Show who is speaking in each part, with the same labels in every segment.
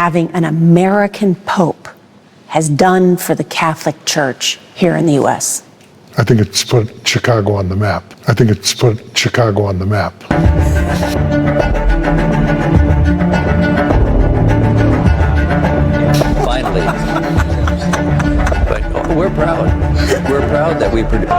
Speaker 1: having an American Pope has done for the Catholic Church here in the U.S.?
Speaker 2: I think it's put Chicago on the map. I think it's put Chicago on the map.
Speaker 3: Finally. But we're proud. We're proud that we produce.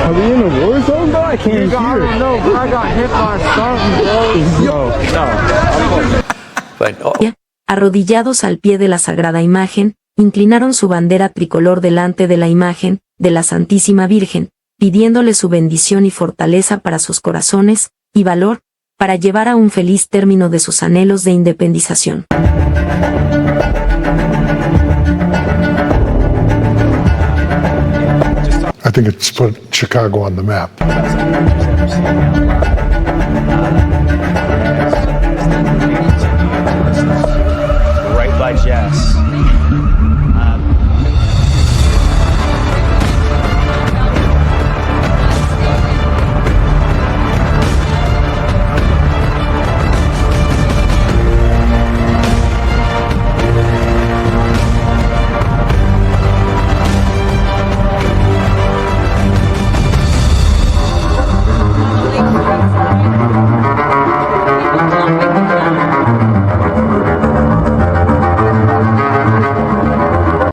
Speaker 4: Are we in a war zone, bro? I can't hear.
Speaker 5: No, but I got hit by something, bro.
Speaker 6: Arrodillados al pie de la sagrada imagen, inclinaron su bandera tricolor delante de la imagen de la Santísima Virgen, pidiéndole su bendición y fortaleza para sus corazones, y valor, para llevar a un feliz término de sus anhelos de independización.
Speaker 2: I think it's put Chicago on the map.
Speaker 4: Right by Jess.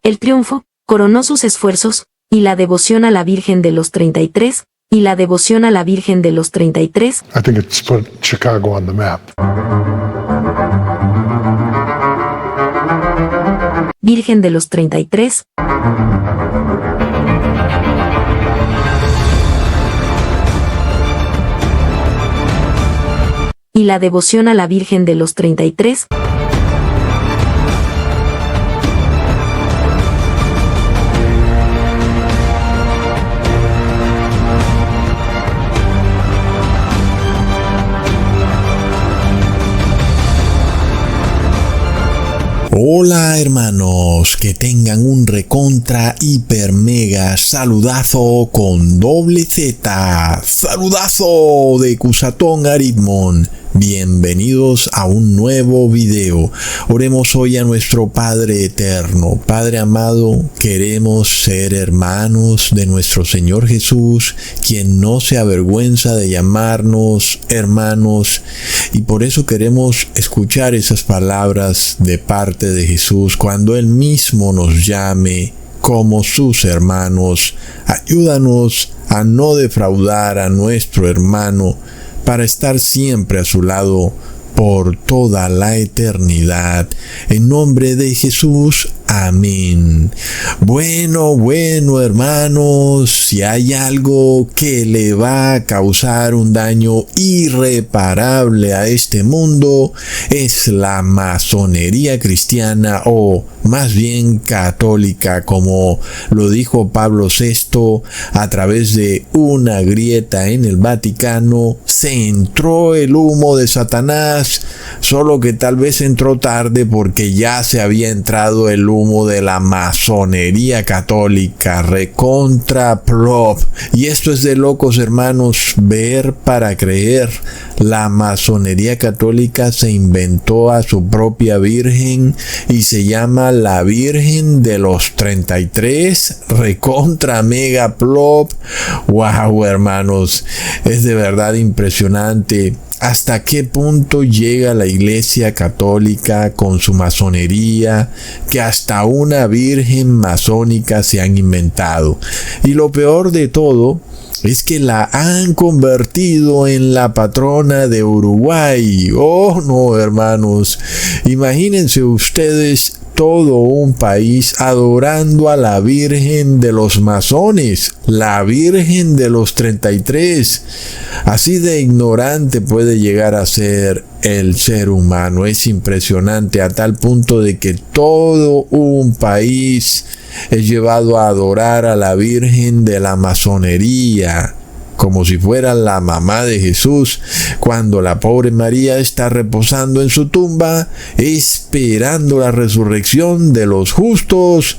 Speaker 6: El triunfo coronó sus esfuerzos, y la devoción a la Virgen de los 33, y la devoción a la Virgen de los 33.
Speaker 2: I think it's put Chicago on the map.
Speaker 6: Virgen de los 33. Y la devoción a la Virgen de los 33.
Speaker 7: Hola hermanos, que tengan un recontra hiper mega saludazo con doble Z, saludazo de Cusatón Aritmon. Bienvenidos a un nuevo video. Oremos hoy a nuestro Padre Eterno. Padre amado, queremos ser hermanos de nuestro Señor Jesús, quien no se avergüenza de llamarnos hermanos, y por eso queremos escuchar esas palabras de parte de Jesús cuando Él mismo nos llame como sus hermanos. Ayúdanos a no defraudar a nuestro hermano, para estar siempre a su lado por toda la eternidad. En nombre de Jesús, amén. Bueno, hermanos, si hay algo que le va a causar un daño irreparable a este mundo, es la masonería cristiana, o más bien católica, como lo dijo Pablo VI a través de una grieta en el Vaticano. Se entró el humo de Satanás, solo que tal vez entró tarde porque ya se había entrado el humo de la masonería católica, recontra plop. Y esto es de locos, hermanos, ver para creer. La masonería católica se inventó a su propia virgen y se llama la Virgen de los 33, recontra mega plop. Wow, hermanos, es de verdad impresionante hasta qué punto llega la Iglesia Católica con su masonería, que hasta una virgen masónica se han inventado. Y lo peor de todo es que la han convertido en la patrona de Uruguay. Oh no, hermanos, imagínense ustedes todo un país adorando a la Virgen de los masones, la Virgen de los 33. Así de ignorante puede llegar a ser el ser humano. Es impresionante, a tal punto de que todo un país es llevado a adorar a la Virgen de la masonería, como si fuera la mamá de Jesús, cuando la pobre María está reposando en su tumba, esperando la resurrección de los justos,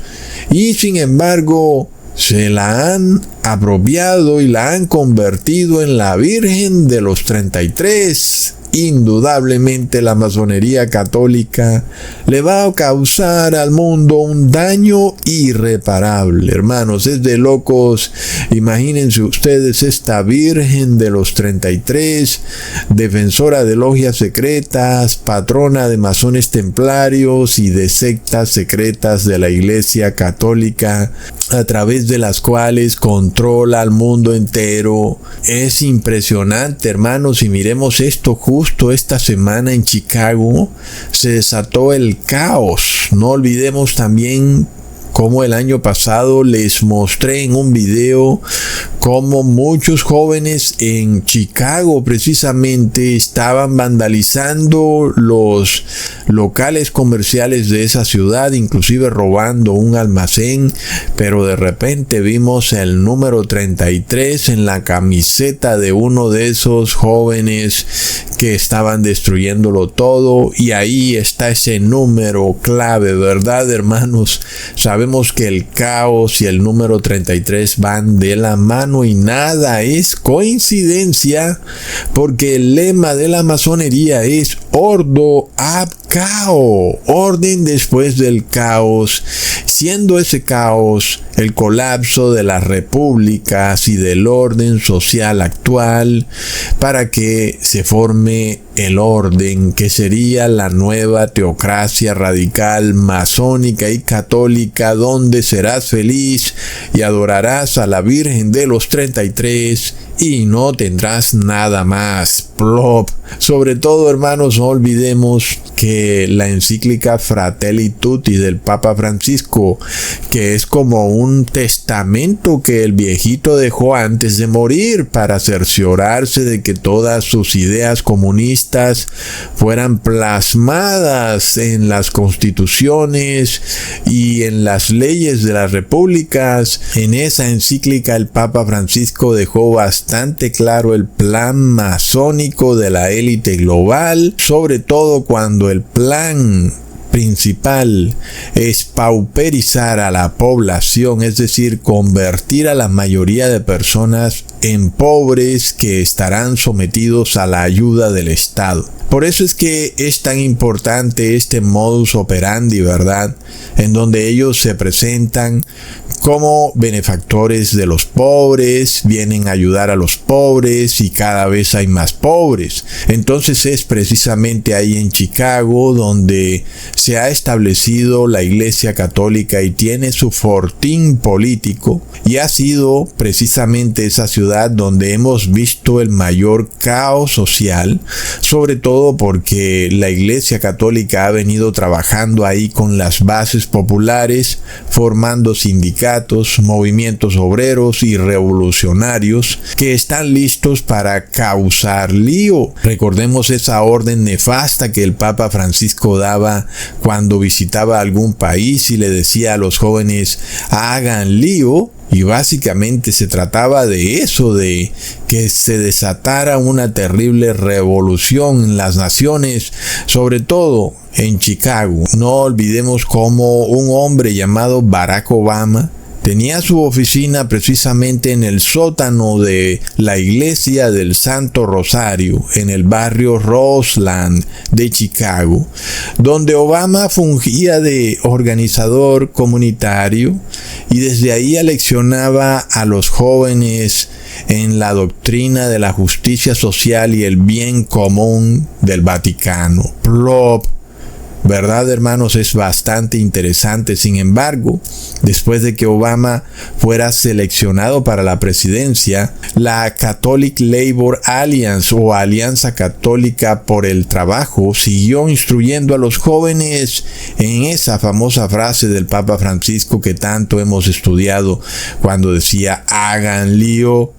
Speaker 7: y sin embargo se la han apropiado y la han convertido en la Virgen de los 33. Indudablemente la masonería católica le va a causar al mundo un daño irreparable, hermanos. Es de locos. Imagínense ustedes esta Virgen de los 33, defensora de logias secretas, patrona de masones templarios y de sectas secretas de la Iglesia Católica, a través de las cuales controla al mundo entero. Es impresionante, hermanos, y miremos esto justo esta semana en Chicago se desató el caos. No olvidemos también cómo el año pasado les mostré en un video cómo muchos jóvenes en Chicago precisamente estaban vandalizando los locales comerciales de esa ciudad, inclusive robando un almacén, pero de repente vimos el número 33 en la camiseta de uno de esos jóvenes que estaban destruyéndolo todo, y ahí está ese número clave, ¿verdad, hermanos? Sabemos que el caos y el número 33 van de la mano y nada es coincidencia, porque el lema de la masonería es Ordo ab Cao, orden después del caos, siendo ese caos el colapso de las repúblicas y del orden social actual, para que se forme el orden que sería la nueva teocracia radical, masónica y católica, donde serás feliz y adorarás a la Virgen de los 33 y no tendrás nada más. Plop. Sobre todo, hermanos, no olvidemos que la encíclica Fratelli Tutti del Papa Francisco, que es como un testamento que el viejito dejó antes de morir para cerciorarse de que todas sus ideas comunistas fueran plasmadas en las constituciones y en las leyes de las repúblicas. En esa encíclica el Papa Francisco dejó bastante claro el plan masónico de la élite global, sobre todo cuando el plan principal es pauperizar a la población, es decir, convertir a la mayoría de personas en pobres que estarán sometidos a la ayuda del Estado. Por eso es que es tan importante este modus operandi, ¿verdad? En donde ellos se presentan como benefactores de los pobres, vienen a ayudar a los pobres y cada vez hay más pobres. Entonces es precisamente ahí en Chicago donde se ha establecido la Iglesia Católica y tiene su fortín político, y ha sido precisamente esa ciudad donde hemos visto el mayor caos social, sobre todo porque la Iglesia Católica ha venido trabajando ahí con las bases populares, formando sindicatos, movimientos obreros y revolucionarios que están listos para causar lío. Recordemos esa orden nefasta que el Papa Francisco daba cuando visitaba algún país y le decía a los jóvenes: hagan lío. Y básicamente se trataba de eso, de que se desatara una terrible revolución en las naciones, sobre todo en Chicago. No olvidemos cómo un hombre llamado Barack Obama tenía su oficina precisamente en el sótano de la iglesia del Santo Rosario, en el barrio Roseland de Chicago, donde Obama fungía de organizador comunitario y desde ahí aleccionaba a los jóvenes en la doctrina de la justicia social y el bien común del Vaticano. Plop. ¿Verdad, hermanos? Es bastante interesante. Sin embargo, después de que Obama fuera seleccionado para la presidencia, la Catholic Labor Alliance o Alianza Católica por el Trabajo siguió instruyendo a los jóvenes en esa famosa frase del Papa Francisco que tanto hemos estudiado cuando decía: hagan lío.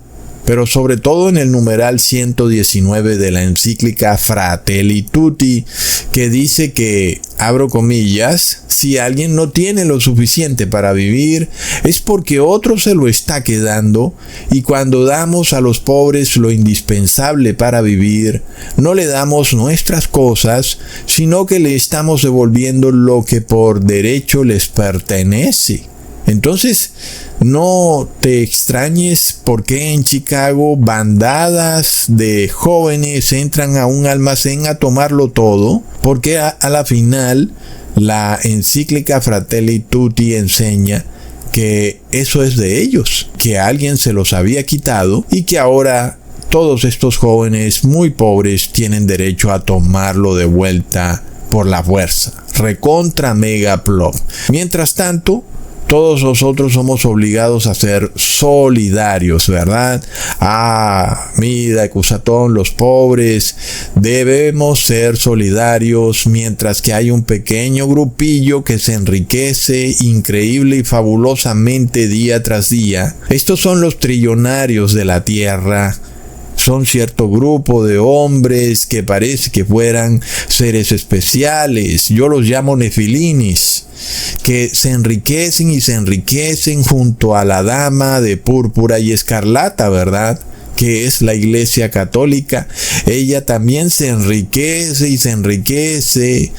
Speaker 7: Pero sobre todo en el numeral 119 de la encíclica Fratelli Tutti, que dice que, abro comillas, si alguien no tiene lo suficiente para vivir, es porque otro se lo está quedando, y cuando damos a los pobres lo indispensable para vivir, no le damos nuestras cosas, sino que le estamos devolviendo lo que por derecho les pertenece. Entonces, no te extrañes por qué en Chicago bandadas de jóvenes entran a un almacén a tomarlo todo, porque a la final la encíclica Fratelli Tutti enseña que eso es de ellos, que alguien se los había quitado y que ahora todos estos jóvenes muy pobres tienen derecho a tomarlo de vuelta por la fuerza. Recontra mega plop. Mientras tanto, todos nosotros somos obligados a ser solidarios, ¿verdad? Mira, Cusatón, los pobres, debemos ser solidarios, mientras que hay un pequeño grupillo que se enriquece increíble y fabulosamente día tras día. Estos son los trillonarios de la tierra. Son cierto grupo de hombres que parece que fueran seres especiales. Yo los llamo nefilinis, que se enriquecen y se enriquecen junto a la dama de púrpura y escarlata, ¿verdad? Que es la Iglesia Católica. Ella también se enriquece y se enriquece,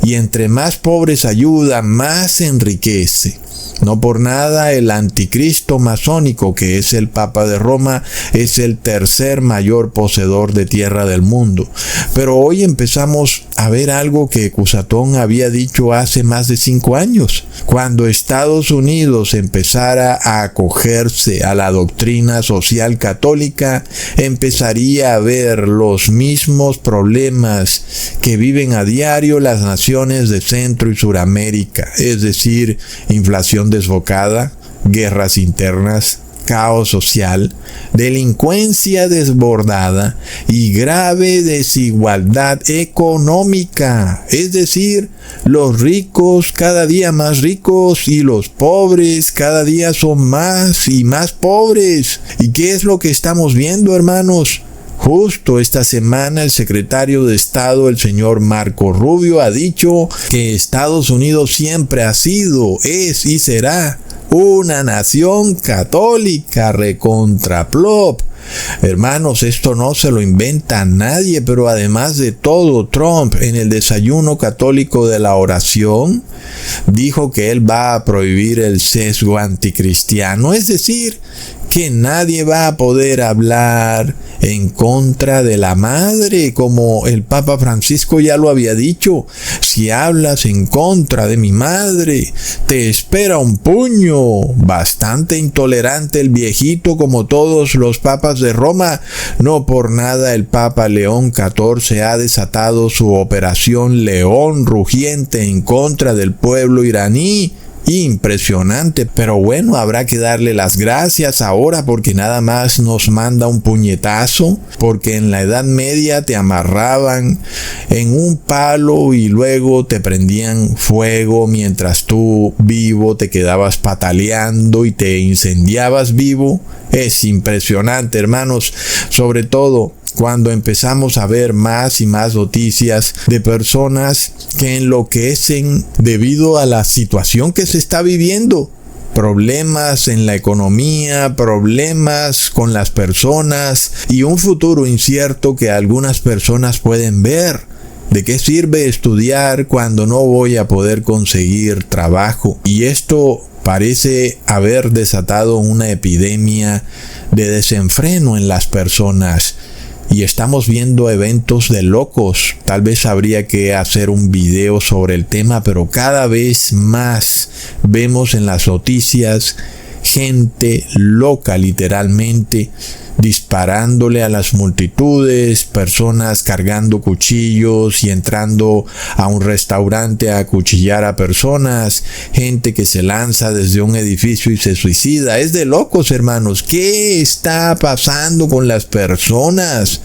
Speaker 7: y entre más pobres ayuda, más se enriquece. No por nada el anticristo masónico, que es el Papa de Roma, es el tercer mayor poseedor de tierra del mundo. Pero hoy empezamos a ver algo que Cusatón había dicho hace más de 5 años. Cuando Estados Unidos empezara a acogerse a la doctrina social católica, empezaría a ver los mismos problemas que viven a diario las naciones de Centro y Suramérica, es decir, inflación desbocada, guerras internas, caos social, delincuencia desbordada y grave desigualdad económica, es decir, los ricos cada día más ricos y los pobres cada día son más y más pobres. ¿Y qué es lo que estamos viendo, hermanos? Justo esta semana el secretario de Estado, el señor Marco Rubio, ha dicho que Estados Unidos siempre ha sido, es y será una nación católica recontra plop. Hermanos, esto no se lo inventa nadie, pero además de todo, Trump en el desayuno católico de la oración dijo que él va a prohibir el sesgo anticristiano, es decir, que nadie va a poder hablar en contra de la madre, como el Papa Francisco ya lo había dicho. Si hablas en contra de mi madre, te espera un puño. Bastante intolerante el viejito, como todos los papas de Roma. No por nada el Papa León XIV ha desatado su operación León Rugiente en contra del pueblo iraní. Impresionante, pero bueno, habrá que darle las gracias ahora porque nada más nos manda un puñetazo, porque en la Edad Media te amarraban en un palo y luego te prendían fuego mientras tú vivo te quedabas pataleando y te incendiabas vivo. Es impresionante, hermanos, sobre todo cuando empezamos a ver más y más noticias de personas que enloquecen debido a la situación que se está viviendo. Problemas en la economía, problemas con las personas y un futuro incierto que algunas personas pueden ver. ¿De qué sirve estudiar cuando no voy a poder conseguir trabajo? Y esto parece haber desatado una epidemia de desenfreno en las personas. Y estamos viendo eventos de locos. Tal vez habría que hacer un video sobre el tema, pero cada vez más vemos en las noticias gente loca, literalmente, disparándole a las multitudes, personas cargando cuchillos y entrando a un restaurante a acuchillar a personas, gente que se lanza desde un edificio y se suicida. Es de locos, hermanos. ¿Qué está pasando con las personas?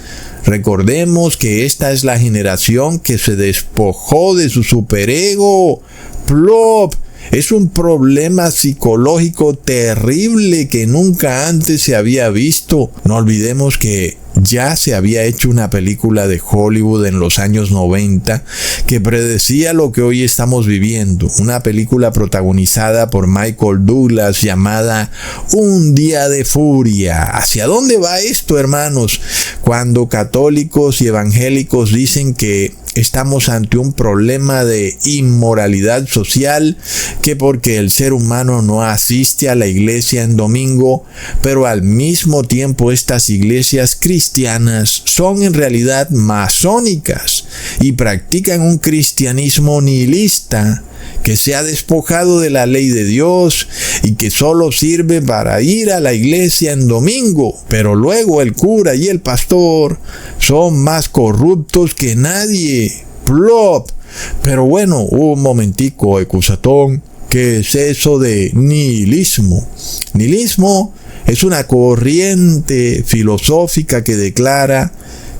Speaker 7: Recordemos que esta es la generación que se despojó de su superego. Plop. Es un problema psicológico terrible que nunca antes se había visto. No olvidemos que ya se había hecho una película de Hollywood en los años 90 que predecía lo que hoy estamos viviendo. Una película protagonizada por Michael Douglas llamada Un día de furia. ¿Hacia dónde va esto, hermanos? Cuando católicos y evangélicos dicen que estamos ante un problema de inmoralidad social, que porque el ser humano no asiste a la iglesia en domingo, pero al mismo tiempo estas iglesias cristianas son en realidad masónicas y practican un cristianismo nihilista que se ha despojado de la ley de Dios y que solo sirve para ir a la iglesia en domingo, pero luego el cura y el pastor son más corruptos que nadie. Plop. Pero bueno, un momentico, Ecusatón, ¿qué es eso de nihilismo? Nihilismo es una corriente filosófica que declara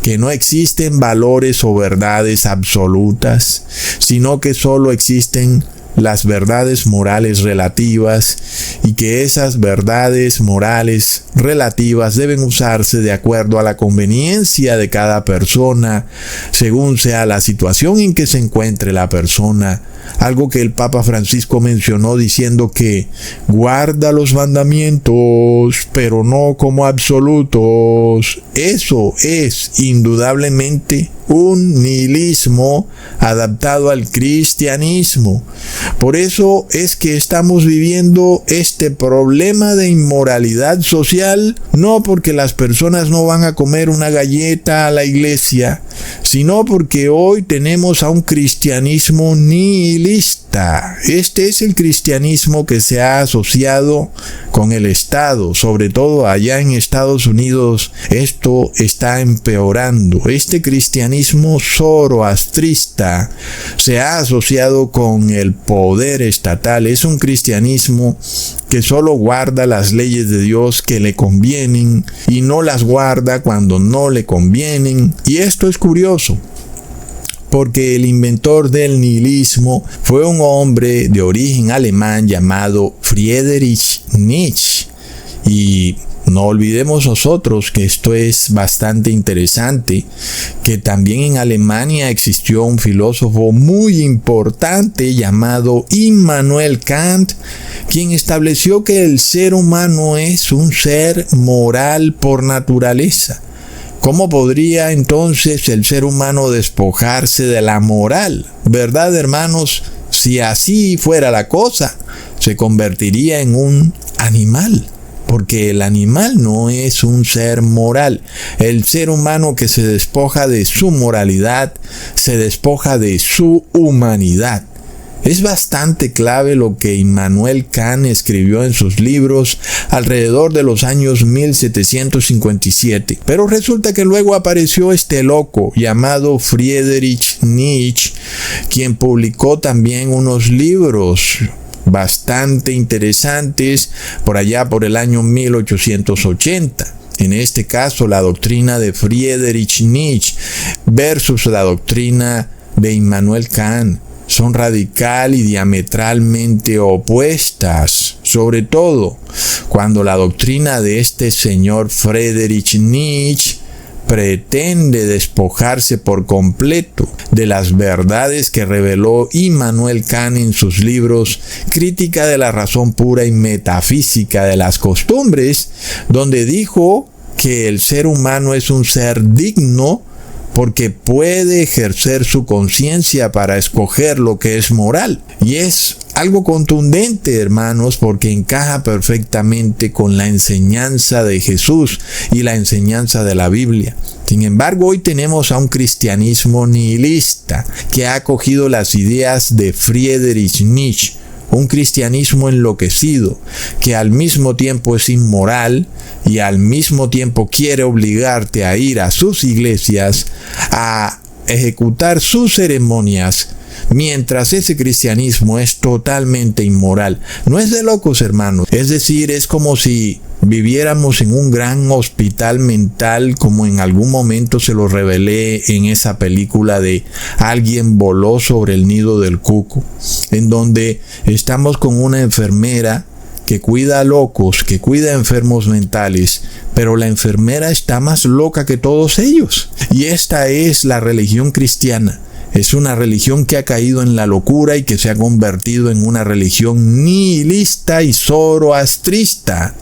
Speaker 7: que no existen valores o verdades absolutas, sino que solo existen las verdades morales relativas y que esas verdades morales relativas deben usarse de acuerdo a la conveniencia de cada persona, según sea la situación en que se encuentre la persona. Algo que el Papa Francisco mencionó diciendo que guarda los mandamientos, pero no como absolutos. Eso es indudablemente un nihilismo adaptado al cristianismo. Por eso es que estamos viviendo este problema de inmoralidad social, no porque las personas no van a comer una galleta a la iglesia, sino porque hoy tenemos a un cristianismo nihilista. Este es el cristianismo que se ha asociado con el Estado, sobre todo allá en Estados Unidos. Esto está empeorando. Este cristianismo zoroastrista se ha asociado con el poder estatal. Es un cristianismo que solo guarda las leyes de Dios que le convienen y no las guarda cuando no le convienen. Y esto es curioso, porque el inventor del nihilismo fue un hombre de origen alemán llamado Friedrich Nietzsche. Y no olvidemos nosotros que esto es bastante interesante, que también en Alemania existió un filósofo muy importante llamado Immanuel Kant, quien estableció que el ser humano es un ser moral por naturaleza. ¿Cómo podría entonces el ser humano despojarse de la moral? ¿Verdad, hermanos? Si así fuera la cosa, se convertiría en un animal. Porque el animal no es un ser moral. El ser humano que se despoja de su moralidad, se despoja de su humanidad. Es bastante clave lo que Immanuel Kant escribió en sus libros alrededor de los años 1757. Pero resulta que luego apareció este loco llamado Friedrich Nietzsche, quien publicó también unos libros bastante interesantes por allá por el año 1880. En este caso, la doctrina de Friedrich Nietzsche versus la doctrina de Immanuel Kant son radical y diametralmente opuestas, sobre todo cuando la doctrina de este señor Friedrich Nietzsche pretende despojarse por completo de las verdades que reveló Immanuel Kant en sus libros Crítica de la razón pura y Metafísica de las costumbres, donde dijo que el ser humano es un ser digno porque puede ejercer su conciencia para escoger lo que es moral. Y es algo contundente, hermanos, porque encaja perfectamente con la enseñanza de Jesús y la enseñanza de la Biblia. Sin embargo, hoy tenemos a un cristianismo nihilista que ha acogido las ideas de Friedrich Nietzsche, un cristianismo enloquecido que al mismo tiempo es inmoral y al mismo tiempo quiere obligarte a ir a sus iglesias, a ejecutar sus ceremonias, mientras ese cristianismo es totalmente inmoral. No es de locos, hermanos. Es decir, es como si viviéramos en un gran hospital mental, como en algún momento se lo revelé en esa película de Alguien voló sobre el nido del cuco, en donde estamos con una enfermera que cuida a locos, que cuida a enfermos mentales, pero la enfermera está más loca que todos ellos. Y esta es la religión cristiana. Es una religión que ha caído en la locura y que se ha convertido en una religión nihilista y zoroastrista.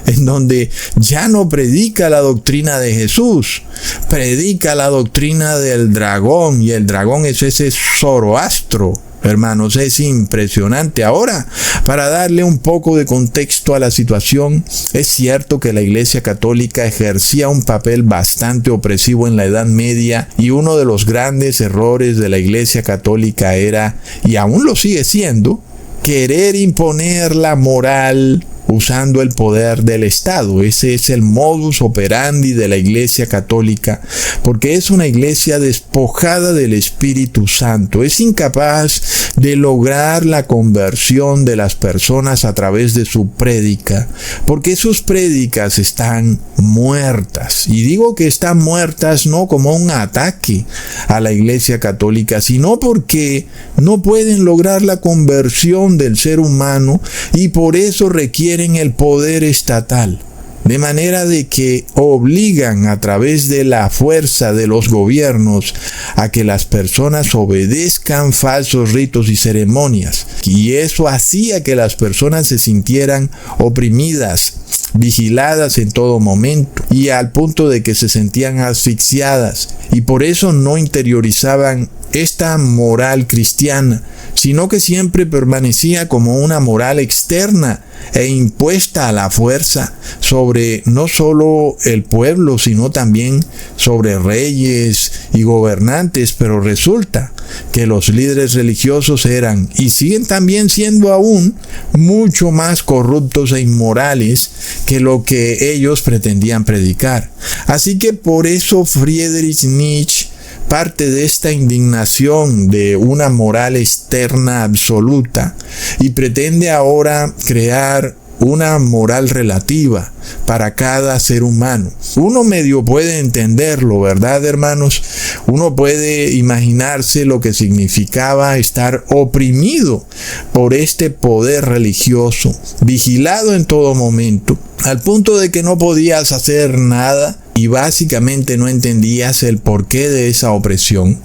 Speaker 7: en donde ya no predica la doctrina de Jesús, predica la doctrina del dragón, y el dragón es ese Zoroastro. Hermanos, es impresionante. Ahora, para darle un poco de contexto a la situación, es cierto que la Iglesia Católica ejercía un papel bastante opresivo en la Edad Media, y uno de los grandes errores de la Iglesia Católica era, y aún lo sigue siendo, querer imponer la moral usando el poder del Estado. Ese es el modus operandi de la Iglesia Católica, porque es una iglesia despojada del Espíritu Santo. Es incapaz de lograr la conversión de las personas a través de su prédica, porque sus prédicas están muertas. Y digo que están muertas no como un ataque a la Iglesia Católica, sino porque no pueden lograr la conversión del ser humano, y por eso requieren el poder estatal, de manera de que obligan a través de la fuerza de los gobiernos a que las personas obedezcan falsos ritos y ceremonias, y eso hacía que las personas se sintieran oprimidas, vigiladas en todo momento, y al punto de que se sentían asfixiadas, y por eso no interiorizaban esta moral cristiana, sino que siempre permanecía como una moral externa e impuesta a la fuerza sobre no solo el pueblo, sino también sobre reyes y gobernantes. Pero resulta que los líderes religiosos eran, y siguen también siendo aún, mucho más corruptos e inmorales que lo que ellos pretendían predicar. Así que por eso Friedrich Nietzsche parte de esta indignación de una moral externa absoluta y pretende ahora crear una moral relativa para cada ser humano. Uno medio puede entenderlo, ¿verdad, hermanos? Uno puede imaginarse lo que significaba estar oprimido por este poder religioso, vigilado en todo momento, al punto de que no podías hacer nada y básicamente no entendías el porqué de esa opresión.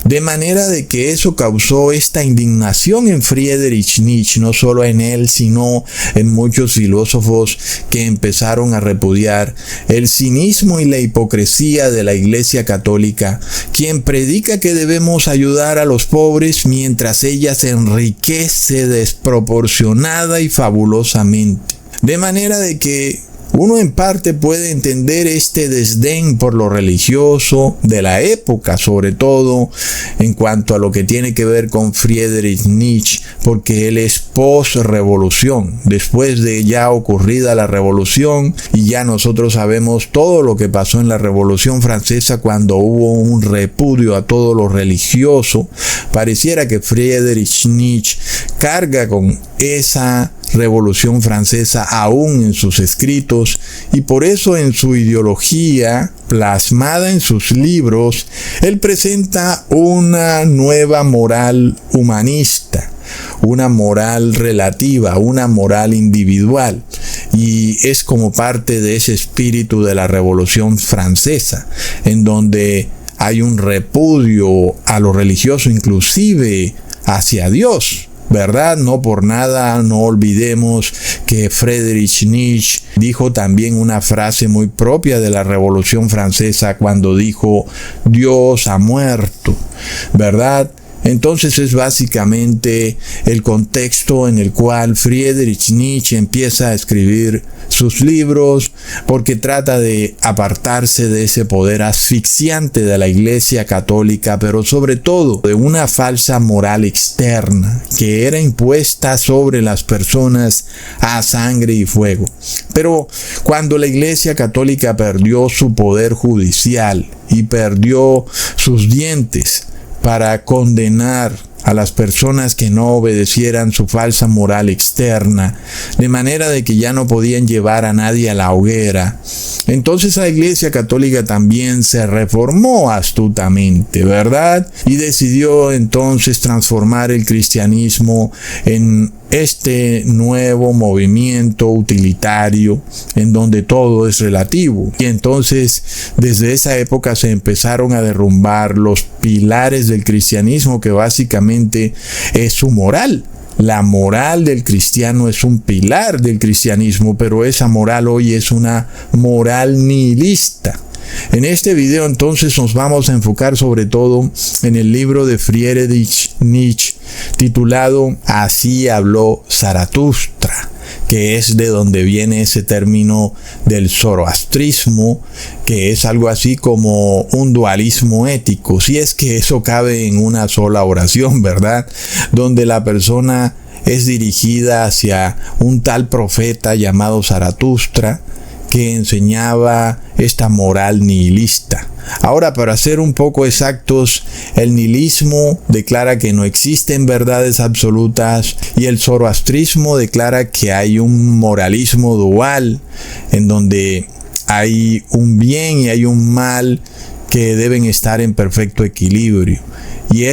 Speaker 7: De manera de que eso causó esta indignación en Friedrich Nietzsche, no solo en él, sino en muchos filósofos que empezaron a repudiar el cinismo y la hipocresía de la Iglesia Católica, quien predica que debemos ayudar a los pobres mientras ella se enriquece desproporcionada y fabulosamente. De manera de que uno en parte puede entender este desdén por lo religioso de la época, sobre todo en cuanto a lo que tiene que ver con Friedrich Nietzsche, porque él es post-revolución, después de ya ocurrida la revolución, y ya nosotros sabemos todo lo que pasó en la Revolución Francesa cuando hubo un repudio a todo lo religioso. Pareciera que Friedrich Nietzsche carga con esa Revolución Francesa aún en sus escritos, y por eso en su ideología plasmada en sus libros, él presenta una nueva moral humanista, una moral relativa, una moral individual, y es como parte de ese espíritu de la Revolución Francesa, en donde hay un repudio a lo religioso, inclusive hacia Dios, ¿verdad? No por nada, no olvidemos que Friedrich Nietzsche dijo también una frase muy propia de la Revolución Francesa cuando dijo: Dios ha muerto, ¿verdad? Entonces es básicamente el contexto en el cual Friedrich Nietzsche empieza a escribir sus libros, porque trata de apartarse de ese poder asfixiante de la Iglesia Católica, pero sobre todo de una falsa moral externa que era impuesta sobre las personas a sangre y fuego. Pero cuando la Iglesia Católica perdió su poder judicial y perdió sus dientes para condenar a las personas que no obedecieran su falsa moral externa, de manera de que ya no podían llevar a nadie a la hoguera, entonces la Iglesia Católica también se reformó astutamente, ¿verdad? Y decidió entonces transformar el cristianismo en este nuevo movimiento utilitario en donde todo es relativo. Y entonces desde esa época se empezaron a derrumbar los pilares del cristianismo, que básicamente es su moral. la moral del cristiano es un pilar del cristianismo, pero esa moral hoy es una moral nihilista. En este video entonces nos vamos a enfocar sobre todo en el libro de Friedrich Nietzsche titulado Así habló Zaratustra, que es de donde viene ese término del zoroastrismo, que es algo así como un dualismo ético, si es que eso cabe en una sola oración, ¿verdad? Donde la persona es dirigida hacia un tal profeta llamado Zaratustra, que enseñaba esta moral nihilista. Ahora, para ser un poco exactos, el nihilismo declara que no existen verdades absolutas y el zoroastrismo declara que hay un moralismo dual en donde hay un bien y hay un mal que deben estar en perfecto equilibrio. Y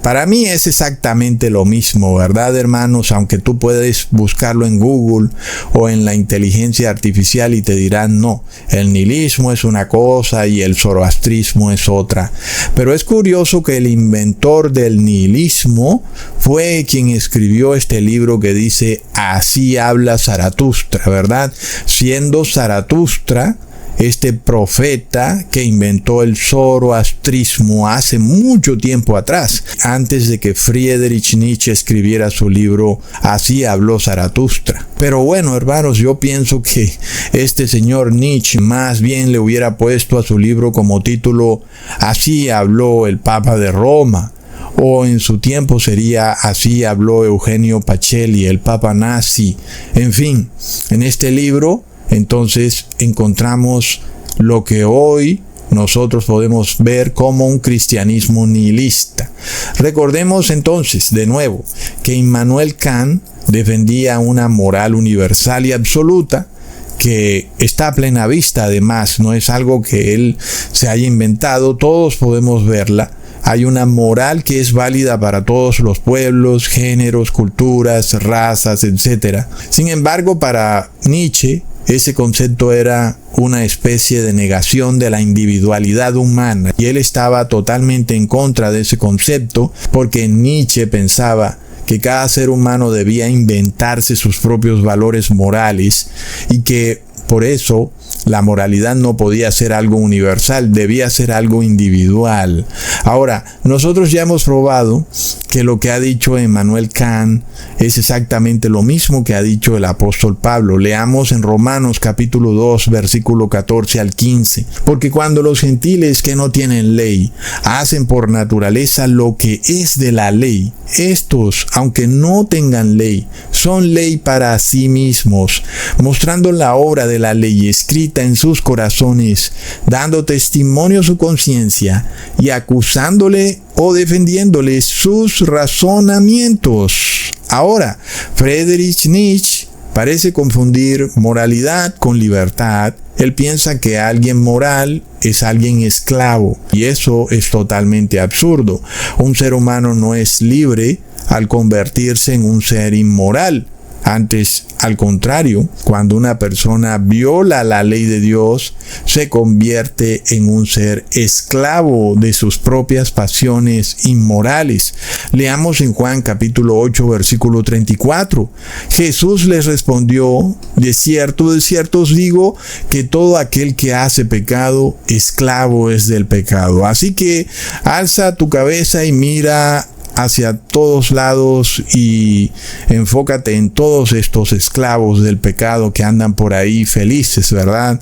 Speaker 7: para mí es exactamente lo mismo, ¿verdad, hermanos? Aunque tú puedes buscarlo en Google o en la inteligencia artificial y te dirán, no, el nihilismo es una cosa y el zoroastrismo es otra. Pero es curioso que el inventor del nihilismo fue quien escribió este libro que dice, Así habla Zaratustra, ¿verdad? Siendo Zaratustra este profeta que inventó el zoroastrismo hace mucho tiempo atrás, antes de que Friedrich Nietzsche escribiera su libro Así habló Zaratustra. Pero bueno, hermanos, yo pienso que este señor Nietzsche más bien le hubiera puesto a su libro como título Así habló el Papa de Roma, o en su tiempo sería Así habló Eugenio Pacelli, el Papa nazi. En fin, en este libro entonces encontramos lo que hoy nosotros podemos ver como un cristianismo nihilista. Recordemos entonces de nuevo que Immanuel Kant defendía una moral universal y absoluta que está a plena vista, además, no es algo que él se haya inventado, todos podemos verla. Hay una moral que es válida para todos los pueblos, géneros, culturas, razas, etc. Sin embargo, para Nietzsche, ese concepto era una especie de negación de la individualidad humana y él estaba totalmente en contra de ese concepto porque Nietzsche pensaba que cada ser humano debía inventarse sus propios valores morales y que por eso la moralidad no podía ser algo universal, debía ser algo individual. Ahora, nosotros ya hemos probado que lo que ha dicho Immanuel Kant es exactamente lo mismo que ha dicho el apóstol Pablo. Leamos en Romanos capítulo 2, versículo 14 al 15. Porque cuando los gentiles que no tienen ley hacen por naturaleza lo que es de la ley, estos, aunque no tengan ley, son ley para sí mismos, mostrando la obra de la ley escrita en sus corazones, dando testimonio a su conciencia y acusándole o defendiéndole sus razonamientos. Ahora, Friedrich Nietzsche parece confundir moralidad con libertad. Él piensa que alguien moral es alguien esclavo, y eso es totalmente absurdo. Un ser humano no es libre al convertirse en un ser inmoral. Antes, al contrario, cuando una persona viola la ley de Dios, se convierte en un ser esclavo de sus propias pasiones inmorales. Leamos en Juan capítulo 8, versículo 34. Jesús les respondió, de cierto os digo, que todo aquel que hace pecado, esclavo es del pecado. Así que alza tu cabeza y mira hacia todos lados y enfócate en todos estos esclavos del pecado que andan por ahí felices, ¿verdad?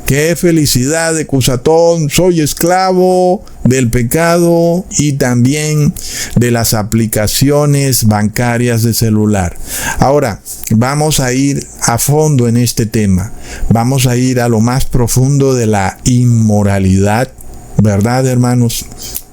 Speaker 7: ¡Qué felicidad de Cusatón! Soy esclavo del pecado y también de las aplicaciones bancarias de celular. Ahora, vamos a ir a fondo en este tema. Vamos a ir a lo más profundo de la inmoralidad, ¿verdad, hermanos?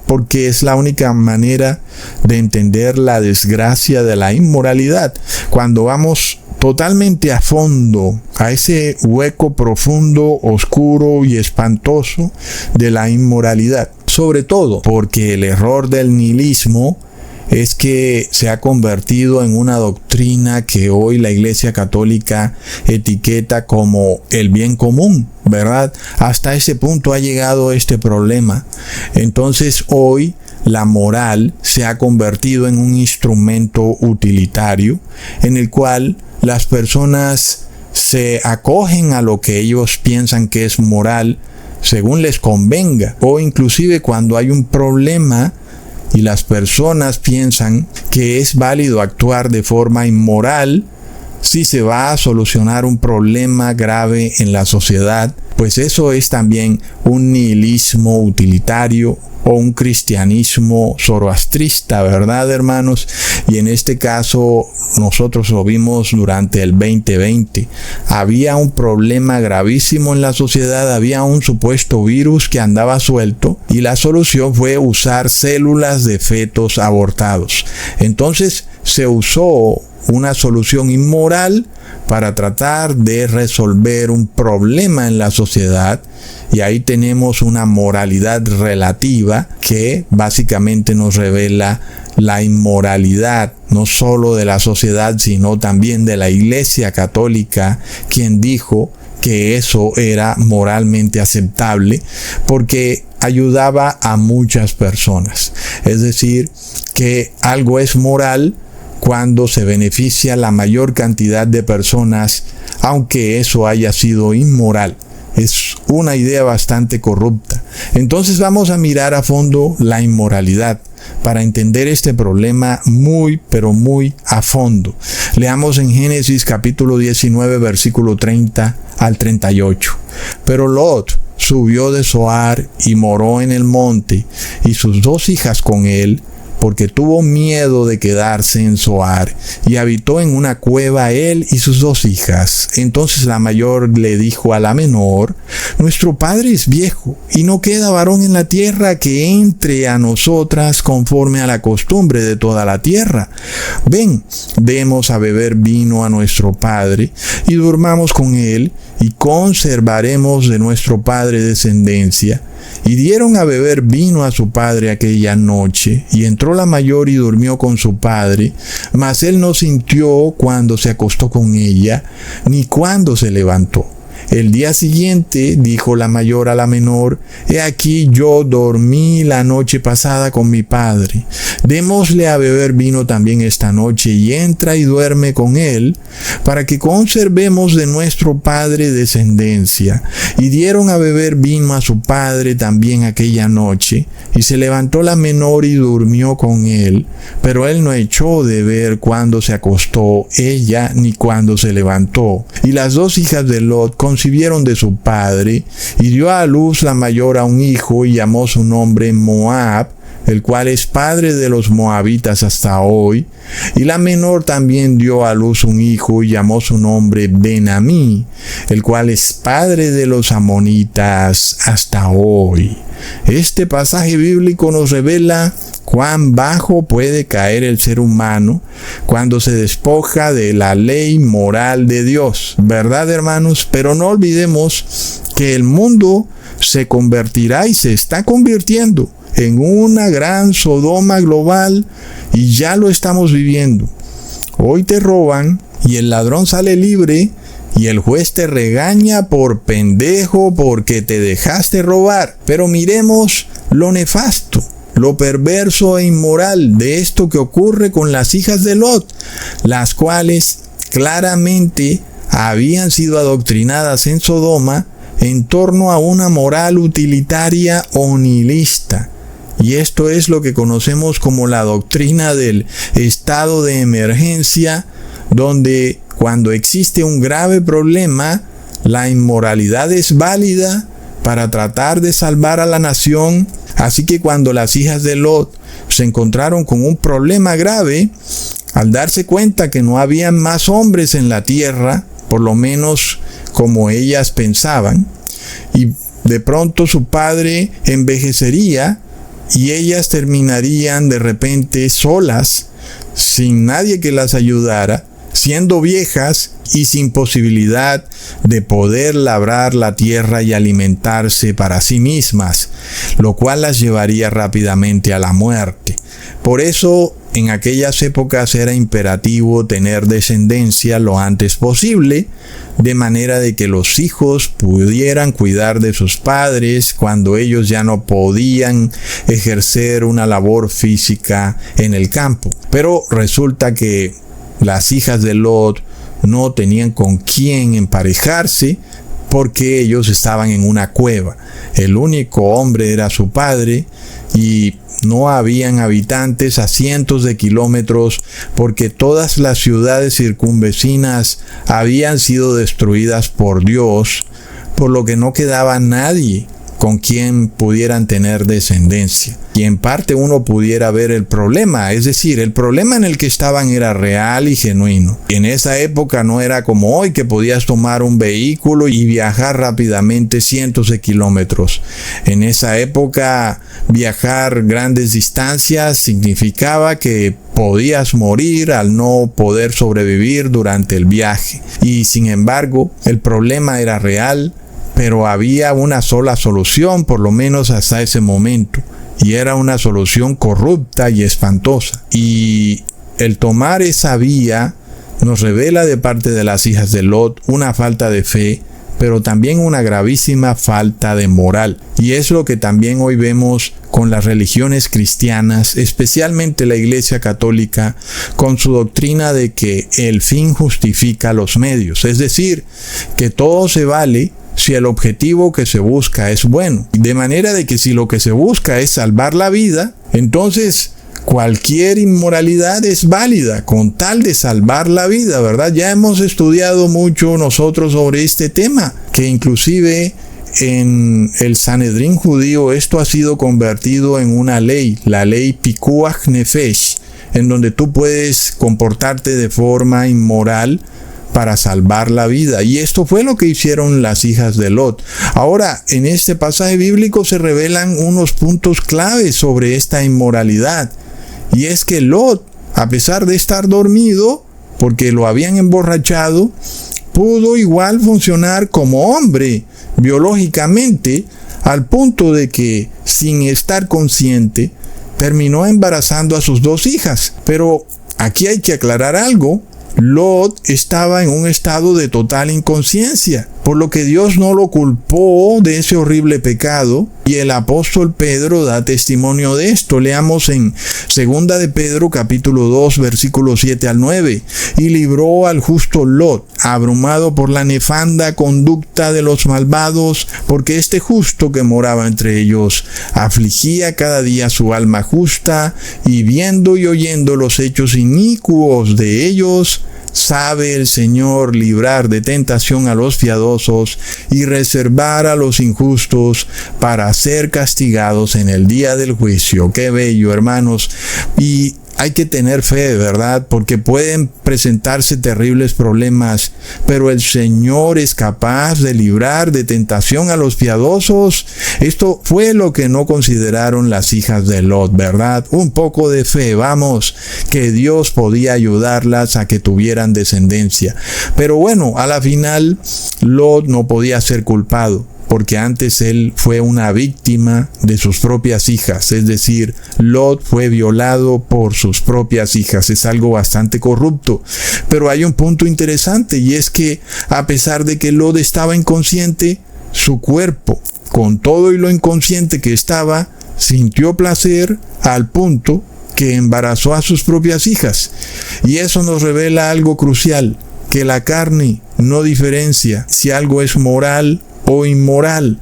Speaker 7: Porque es la única manera de entender la desgracia de la inmoralidad. Cuando vamos totalmente a fondo a ese hueco profundo, oscuro y espantoso de la inmoralidad. Sobre todo porque el error del nihilismo es que se ha convertido en una doctrina que hoy la Iglesia Católica etiqueta como el bien común, ¿verdad? Hasta ese punto ha llegado este problema. Entonces hoy la moral se ha convertido en un instrumento utilitario en el cual las personas se acogen a lo que ellos piensan que es moral según les convenga, o inclusive cuando hay un problema y las personas piensan que es válido actuar de forma inmoral si se va a solucionar un problema grave en la sociedad, pues eso es también un nihilismo utilitario o un cristianismo zoroastrista, ¿verdad, hermanos? Y en este caso nosotros lo vimos durante el 2020. Había un problema gravísimo en la sociedad, había un supuesto virus que andaba suelto y la solución fue usar células de fetos abortados. Entonces se usó una solución inmoral para tratar de resolver un problema en la sociedad, y ahí tenemos una moralidad relativa que básicamente nos revela la inmoralidad no solo de la sociedad sino también de la Iglesia Católica, quien dijo que eso era moralmente aceptable porque ayudaba a muchas personas. Es decir, que algo es moral cuando se beneficia la mayor cantidad de personas, aunque eso haya sido inmoral. Es una idea bastante corrupta. Entonces vamos a mirar a fondo la inmoralidad para entender este problema muy, pero muy a fondo. Leamos en Génesis capítulo 19, versículo 30 al 38. Pero Lot subió de Zoar y moró en el monte, y sus 2 hijas con él, porque tuvo miedo de quedarse en Zoar, y habitó en una cueva él y sus 2 hijas. Entonces la mayor le dijo a la menor: nuestro padre es viejo, y no queda varón en la tierra que entre a nosotras conforme a la costumbre de toda la tierra. Ven, demos a beber vino a nuestro padre, y durmamos con él, y conservaremos de nuestro padre descendencia. Y dieron a beber vino a su padre aquella noche, y entró la mayor y durmió con su padre, mas él no sintió cuando se acostó con ella, ni cuando se levantó. El día siguiente dijo la mayor a la menor: he aquí yo dormí la noche pasada con mi padre. Démosle a beber vino también esta noche, y entra y duerme con él, para que conservemos de nuestro padre descendencia. Y dieron a beber vino a su padre también aquella noche, y se levantó la menor y durmió con él, pero él no echó de ver cuando se acostó ella, ni cuando se levantó. Y las 2 hijas de Lot concibieron de su padre, y dio a luz la mayor a un hijo, y llamó su nombre Moab, el cual es padre de los moabitas hasta hoy. Y la menor también dio a luz un hijo, y llamó su nombre Ben-Amí, el cual es padre de los amonitas hasta hoy. Este pasaje bíblico nos revela cuán bajo puede caer el ser humano cuando se despoja de la ley moral de Dios, ¿verdad, hermanos? Pero no olvidemos que el mundo se convertirá y se está convirtiendo en una gran Sodoma global, y ya lo estamos viviendo. Hoy te roban y el ladrón sale libre, y el juez te regaña por pendejo porque te dejaste robar. Pero miremos lo nefasto, lo perverso e inmoral de esto que ocurre con las hijas de Lot, las cuales claramente habían sido adoctrinadas en Sodoma en torno a una moral utilitaria o nihilista. Y esto es lo que conocemos como la doctrina del estado de emergencia, donde cuando existe un grave problema, la inmoralidad es válida para tratar de salvar a la nación. Así que cuando las hijas de Lot se encontraron con un problema grave, al darse cuenta que no había más hombres en la tierra, por lo menos como ellas pensaban, y de pronto su padre envejecería, y ellas terminarían de repente solas, sin nadie que las ayudara, siendo viejas y sin posibilidad de poder labrar la tierra y alimentarse para sí mismas, lo cual las llevaría rápidamente a la muerte. Por eso en aquellas épocas era imperativo tener descendencia lo antes posible, de manera de que los hijos pudieran cuidar de sus padres cuando ellos ya no podían ejercer una labor física en el campo. Pero resulta que las hijas de Lot no tenían con quién emparejarse porque ellos estaban en una cueva. El único hombre era su padre y no habían habitantes a cientos de kilómetros porque todas las ciudades circunvecinas habían sido destruidas por Dios, por lo que no quedaba nadie con quien pudieran tener descendencia. Y en parte uno pudiera ver el problema, es decir, el problema en el que estaban era real y genuino. En esa época no era como hoy que podías tomar un vehículo y viajar rápidamente cientos de kilómetros. En esa época viajar grandes distancias significaba que podías morir al no poder sobrevivir durante el viaje. Y sin embargo, el problema era real, pero había una sola solución, por lo menos hasta ese momento, y era una solución corrupta y espantosa. Y el tomar esa vía nos revela de parte de las hijas de Lot una falta de fe, pero también una gravísima falta de moral. Y es lo que también hoy vemos con las religiones cristianas, especialmente la Iglesia Católica, con su doctrina de que el fin justifica los medios, es decir, que todo se vale si el objetivo que se busca es bueno. De manera de que si lo que se busca es salvar la vida, entonces cualquier inmoralidad es válida con tal de salvar la vida, ¿verdad? Ya hemos estudiado mucho nosotros sobre este tema, que inclusive en el Sanedrín judío esto ha sido convertido en una ley, la ley Pikuach Nefesh, en donde tú puedes comportarte de forma inmoral para salvar la vida. Y esto fue lo que hicieron las hijas de Lot. Ahora, en este pasaje bíblico se revelan unos puntos claves sobre esta inmoralidad. Y es que Lot, a pesar de estar dormido, porque lo habían emborrachado, pudo igual funcionar como hombre biológicamente, al punto de que, sin estar consciente, terminó embarazando a sus 2 hijas. Pero aquí hay que aclarar algo. Lot estaba en un estado de total inconsciencia, por lo que Dios no lo culpó de ese horrible pecado, y el apóstol Pedro da testimonio de esto. Leamos en 2 de Pedro capítulo 2 versículos 7 al 9. Y libró al justo Lot, abrumado por la nefanda conducta de los malvados, porque este justo que moraba entre ellos afligía cada día su alma justa, y viendo y oyendo los hechos inicuos de ellos, sabe el Señor librar de tentación a los piadosos y reservar a los injustos para ser castigados en el día del juicio. Qué bello, hermanos. Y hay que tener fe, ¿verdad? Porque pueden presentarse terribles problemas, pero el Señor es capaz de librar de tentación a los piadosos. Esto fue lo que no consideraron las hijas de Lot, ¿verdad? Un poco de fe, vamos, que Dios podía ayudarlas a que tuvieran descendencia. Pero bueno, a la final, Lot no podía ser culpado, porque antes él fue una víctima de sus propias hijas, es decir, Lot fue violado por sus propias hijas. Es algo bastante corrupto. Pero hay un punto interesante, y es que a pesar de que Lot estaba inconsciente, su cuerpo, con todo y lo inconsciente que estaba, sintió placer al punto que embarazó a sus propias hijas. Y eso nos revela algo crucial, que la carne no diferencia si algo es moral o inmoral,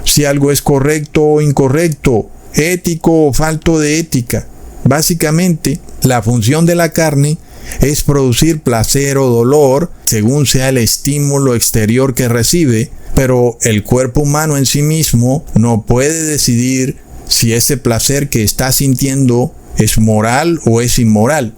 Speaker 7: si algo es correcto o incorrecto, ético o falto de ética. Básicamente, la función de la carne es producir placer o dolor según sea el estímulo exterior que recibe, pero el cuerpo humano en sí mismo no puede decidir si ese placer que está sintiendo es moral o es inmoral.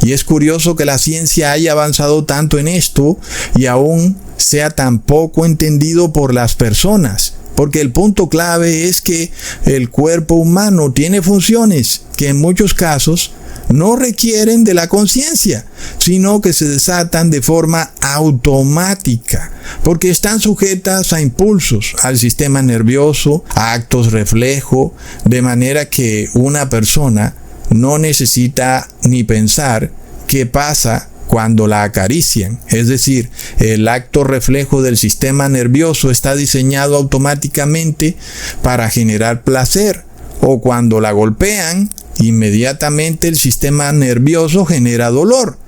Speaker 7: Y es curioso que la ciencia haya avanzado tanto en esto y aún sea tan poco entendido por las personas, porque el punto clave es que el cuerpo humano tiene funciones que en muchos casos no requieren de la conciencia, sino que se desatan de forma automática, porque están sujetas a impulsos, al sistema nervioso, a actos reflejo, de manera que una persona no necesita ni pensar qué pasa cuando la acarician. Es decir, el acto reflejo del sistema nervioso está diseñado automáticamente para generar placer, o cuando la golpean, inmediatamente el sistema nervioso genera dolor.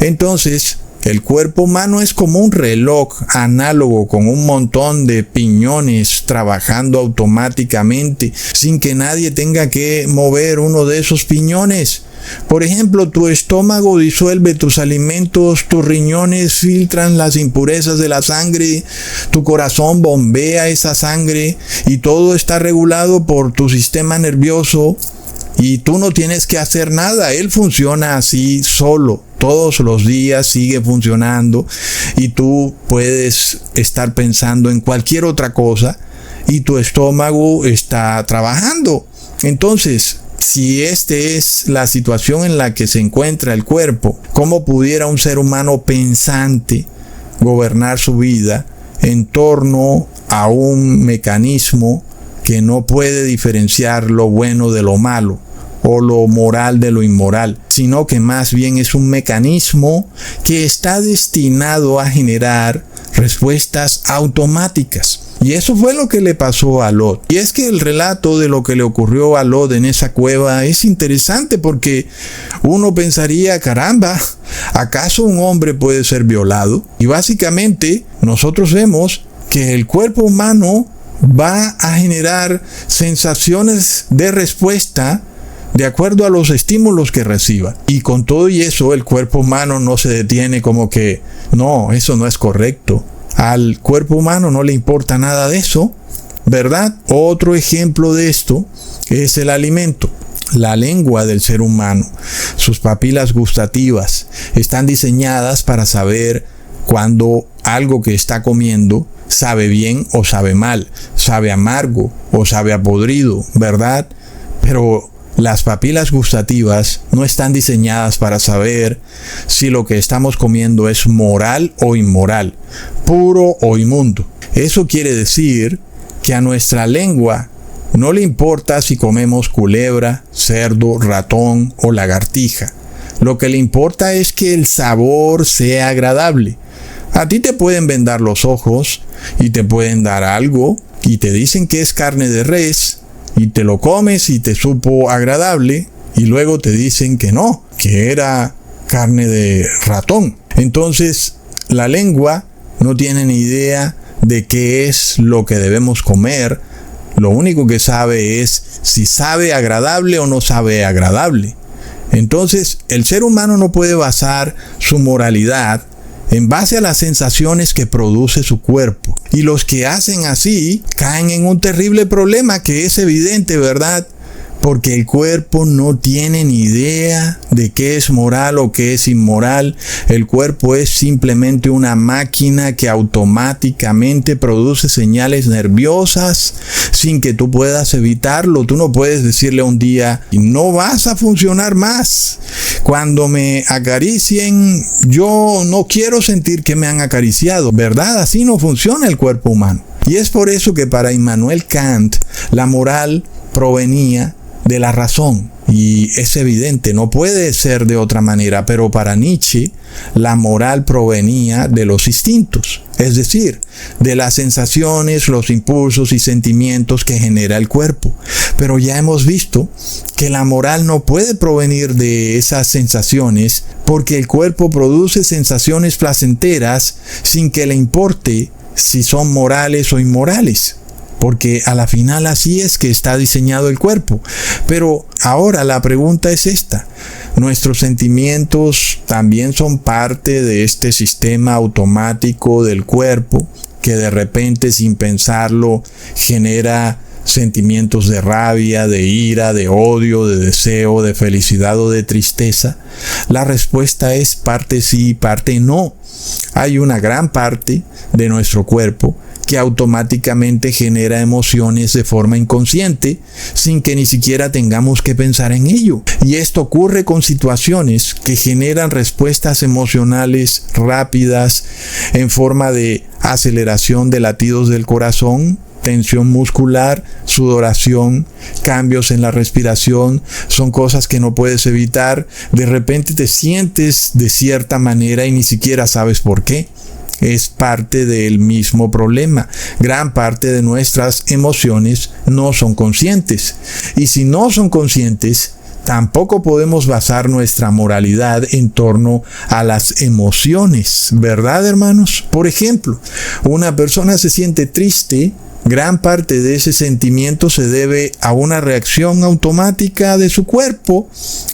Speaker 7: Entonces, el cuerpo humano es como un reloj análogo con un montón de piñones trabajando automáticamente sin que nadie tenga que mover uno de esos piñones. Por ejemplo, tu estómago disuelve tus alimentos, tus riñones filtran las impurezas de la sangre, tu corazón bombea esa sangre y todo está regulado por tu sistema nervioso. Y tú no tienes que hacer nada, él funciona así solo, todos los días sigue funcionando y tú puedes estar pensando en cualquier otra cosa y tu estómago está trabajando. Entonces, si esta es la situación en la que se encuentra el cuerpo, ¿cómo pudiera un ser humano pensante gobernar su vida en torno a un mecanismo que no puede diferenciar lo bueno de lo malo o lo moral de lo inmoral, sino que más bien es un mecanismo que está destinado a generar respuestas automáticas? Y eso fue lo que le pasó a Lot. Y es que el relato de lo que le ocurrió a Lot en esa cueva es interesante, porque uno pensaría, caramba, ¿acaso un hombre puede ser violado? Y básicamente nosotros vemos que el cuerpo humano va a generar sensaciones de respuesta de acuerdo a los estímulos que reciba. Y con todo y eso, el cuerpo humano no se detiene como que, no, eso no es correcto. Al cuerpo humano no le importa nada de eso, ¿verdad? Otro ejemplo de esto es el alimento. La lengua del ser humano, sus papilas gustativas, están diseñadas para saber cuando algo que está comiendo sabe bien o sabe mal, sabe amargo o sabe a podrido, ¿verdad? Pero las papilas gustativas no están diseñadas para saber si lo que estamos comiendo es moral o inmoral, puro o inmundo. Eso quiere decir que a nuestra lengua no le importa si comemos culebra, cerdo, ratón o lagartija. Lo que le importa es que el sabor sea agradable. A ti te pueden vendar los ojos y te pueden dar algo y te dicen que es carne de res, y te lo comes y te supo agradable, y luego te dicen que no, que era carne de ratón. Entonces, la lengua no tiene ni idea de qué es lo que debemos comer. Lo único que sabe es si sabe agradable o no sabe agradable. Entonces, el ser humano no puede basar su moralidad en base a las sensaciones que produce su cuerpo. Y los que hacen así caen en un terrible problema que es evidente, ¿verdad? Porque el cuerpo no tiene ni idea de qué es moral o qué es inmoral. El cuerpo es simplemente una máquina que automáticamente produce señales nerviosas sin que tú puedas evitarlo. Tú no puedes decirle un día, no vas a funcionar más. Cuando me acaricien, yo no quiero sentir que me han acariciado, ¿verdad? Así no funciona el cuerpo humano. Y es por eso que para Immanuel Kant la moral provenía de la razón, y es evidente, no puede ser de otra manera. Pero para Nietzsche la moral provenía de los instintos, es decir, de las sensaciones, los impulsos y sentimientos que genera el cuerpo. Pero ya hemos visto que la moral no puede provenir de esas sensaciones, porque el cuerpo produce sensaciones placenteras sin que le importe si son morales o inmorales, porque a la final así es que está diseñado el cuerpo. Pero ahora la pregunta es esta: ¿nuestros sentimientos también son parte de este sistema automático del cuerpo que de repente, sin pensarlo, genera sentimientos de rabia, de ira, de odio, de deseo, de felicidad o de tristeza? La respuesta es parte sí, parte no. Hay una gran parte de nuestro cuerpo que automáticamente genera emociones de forma inconsciente, sin que ni siquiera tengamos que pensar en ello. Y esto ocurre con situaciones que generan respuestas emocionales rápidas en forma de aceleración de latidos del corazón, tensión muscular, sudoración, cambios en la respiración, son cosas que no puedes evitar. De repente te sientes de cierta manera y ni siquiera sabes por qué. Es parte del mismo problema. Gran parte de nuestras emociones no son conscientes. Y si no son conscientes, tampoco podemos basar nuestra moralidad en torno a las emociones, ¿verdad, hermanos? Por ejemplo, una persona se siente triste. Gran parte de ese sentimiento se debe a una reacción automática de su cuerpo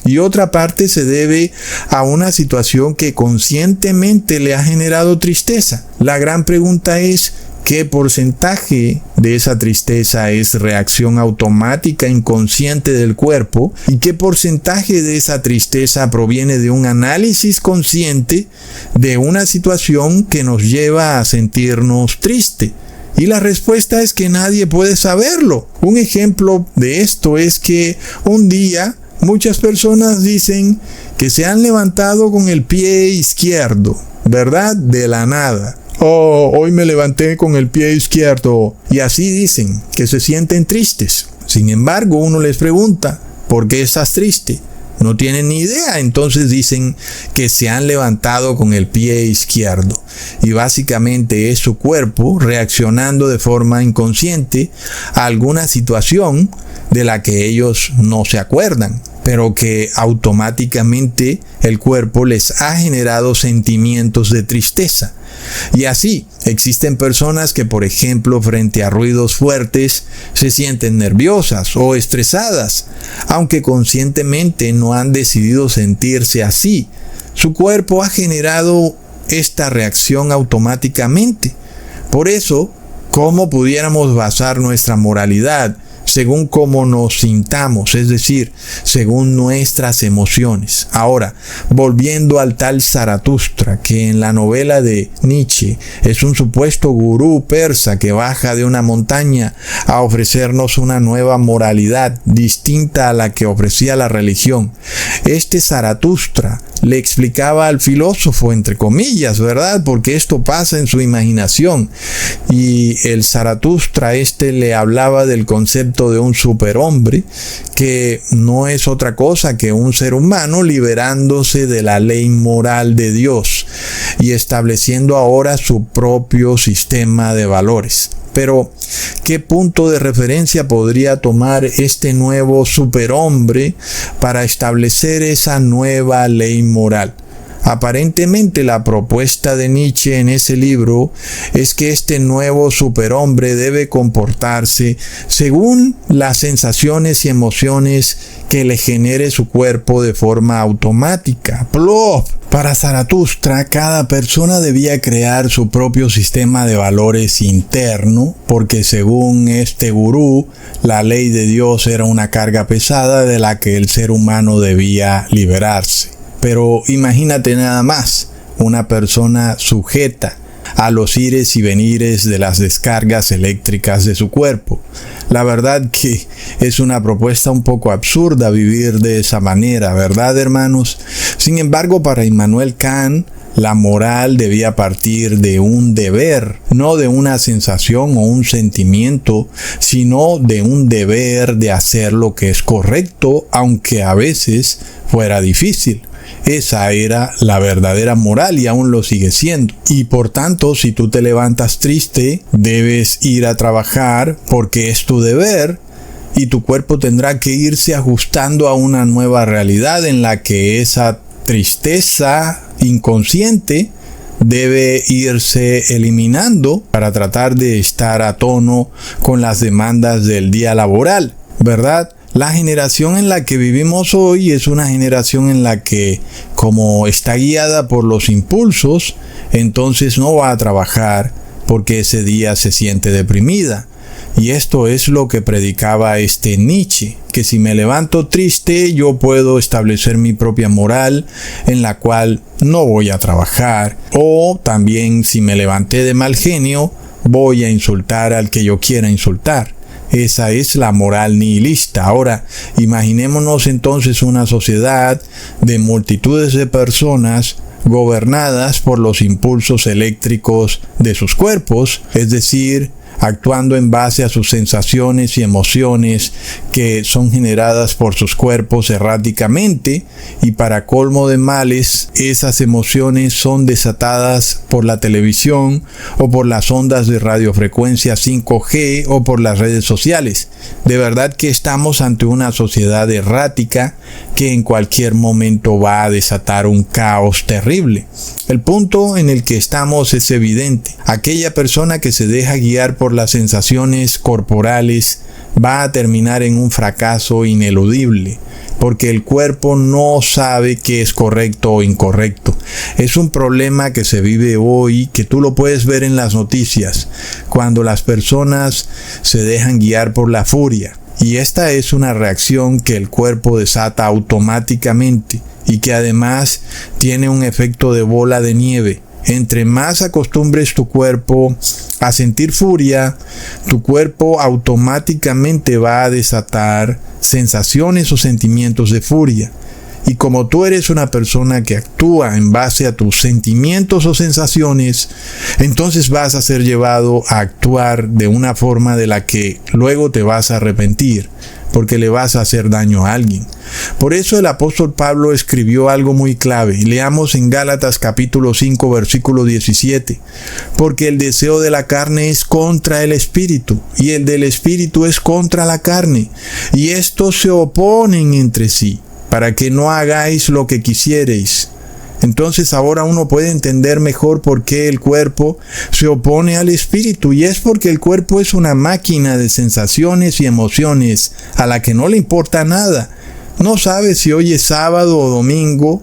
Speaker 7: y otra parte se debe a una situación que conscientemente le ha generado tristeza. La gran pregunta es, ¿qué porcentaje de esa tristeza es reacción automática inconsciente del cuerpo? ¿Y qué porcentaje de esa tristeza proviene de un análisis consciente de una situación que nos lleva a sentirnos triste? Y la respuesta es que nadie puede saberlo. Un ejemplo de esto es que un día muchas personas dicen que se han levantado con el pie izquierdo, ¿verdad? De la nada. Oh, hoy me levanté con el pie izquierdo. Y así dicen que se sienten tristes. Sin embargo, uno les pregunta, ¿por qué estás triste? No tienen ni idea, entonces dicen que se han levantado con el pie izquierdo. Y básicamente es su cuerpo reaccionando de forma inconsciente a alguna situación de la que ellos no se acuerdan, pero que automáticamente el cuerpo les ha generado sentimientos de tristeza. Y así, existen personas que, por ejemplo, frente a ruidos fuertes, se sienten nerviosas o estresadas, aunque conscientemente no han decidido sentirse así. Su cuerpo ha generado esta reacción automáticamente. Por eso, ¿cómo pudiéramos basar nuestra moralidad según cómo nos sintamos, es decir, según nuestras emociones? Ahora, volviendo al tal Zaratustra, que en la novela de Nietzsche es un supuesto gurú persa que baja de una montaña a ofrecernos una nueva moralidad distinta a la que ofrecía la religión. Este Zaratustra le explicaba al filósofo, entre comillas, ¿verdad? Porque esto pasa en su imaginación. Y el Zaratustra le hablaba del concepto de un superhombre, que no es otra cosa que un ser humano liberándose de la ley moral de Dios y estableciendo ahora su propio sistema de valores. Pero, ¿qué punto de referencia podría tomar este nuevo superhombre para establecer esa nueva ley moral? Aparentemente la propuesta de Nietzsche en ese libro es que este nuevo superhombre debe comportarse según las sensaciones y emociones que le genere su cuerpo de forma automática. ¡Plop! Para Zaratustra, cada persona debía crear su propio sistema de valores interno, porque según este gurú, la ley de Dios era una carga pesada de la que el ser humano debía liberarse. Pero imagínate nada más, una persona sujeta a los ires y venires de las descargas eléctricas de su cuerpo. La verdad que es una propuesta un poco absurda vivir de esa manera, ¿verdad, hermanos? Sin embargo, para Immanuel Kant, la moral debía partir de un deber, no de una sensación o un sentimiento, sino de un deber de hacer lo que es correcto, aunque a veces fuera difícil. Esa era la verdadera moral y aún lo sigue siendo. Y por tanto, si tú te levantas triste, debes ir a trabajar porque es tu deber y tu cuerpo tendrá que irse ajustando a una nueva realidad en la que esa tristeza inconsciente debe irse eliminando para tratar de estar a tono con las demandas del día laboral, ¿verdad? La generación en la que vivimos hoy es una generación en la que, como está guiada por los impulsos, entonces no va a trabajar porque ese día se siente deprimida. Y esto es lo que predicaba Nietzsche, que si me levanto triste yo puedo establecer mi propia moral en la cual no voy a trabajar. O también si me levanté de mal genio voy a insultar al que yo quiera insultar. Esa es la moral nihilista. Ahora, imaginémonos entonces una sociedad de multitudes de personas gobernadas por los impulsos eléctricos de sus cuerpos, es decir, actuando en base a sus sensaciones y emociones que son generadas por sus cuerpos erráticamente, y para colmo de males, esas emociones son desatadas por la televisión o por las ondas de radiofrecuencia 5G o por las redes sociales. De verdad que estamos ante una sociedad errática que en cualquier momento va a desatar un caos terrible. El punto en el que estamos es evidente. Aquella persona que se deja guiar por las sensaciones corporales va a terminar en un fracaso ineludible, porque el cuerpo no sabe qué es correcto o incorrecto. Es un problema que se vive hoy, que tú lo puedes ver en las noticias, cuando las personas se dejan guiar por la furia. Y esta es una reacción que el cuerpo desata automáticamente y que además tiene un efecto de bola de nieve. Entre más acostumbres tu cuerpo a sentir furia, tu cuerpo automáticamente va a desatar sensaciones o sentimientos de furia. Y como tú eres una persona que actúa en base a tus sentimientos o sensaciones, entonces vas a ser llevado a actuar de una forma de la que luego te vas a arrepentir, porque le vas a hacer daño a alguien. Por eso el apóstol Pablo escribió algo muy clave. Leamos en Gálatas capítulo 5 versículo 17. Porque el deseo de la carne es contra el espíritu, y el del espíritu es contra la carne, y estos se oponen entre sí, para que no hagáis lo que quisiereis. Entonces ahora uno puede entender mejor por qué el cuerpo se opone al espíritu, y es porque el cuerpo es una máquina de sensaciones y emociones a la que no le importa nada. No sabe si hoy es sábado o domingo,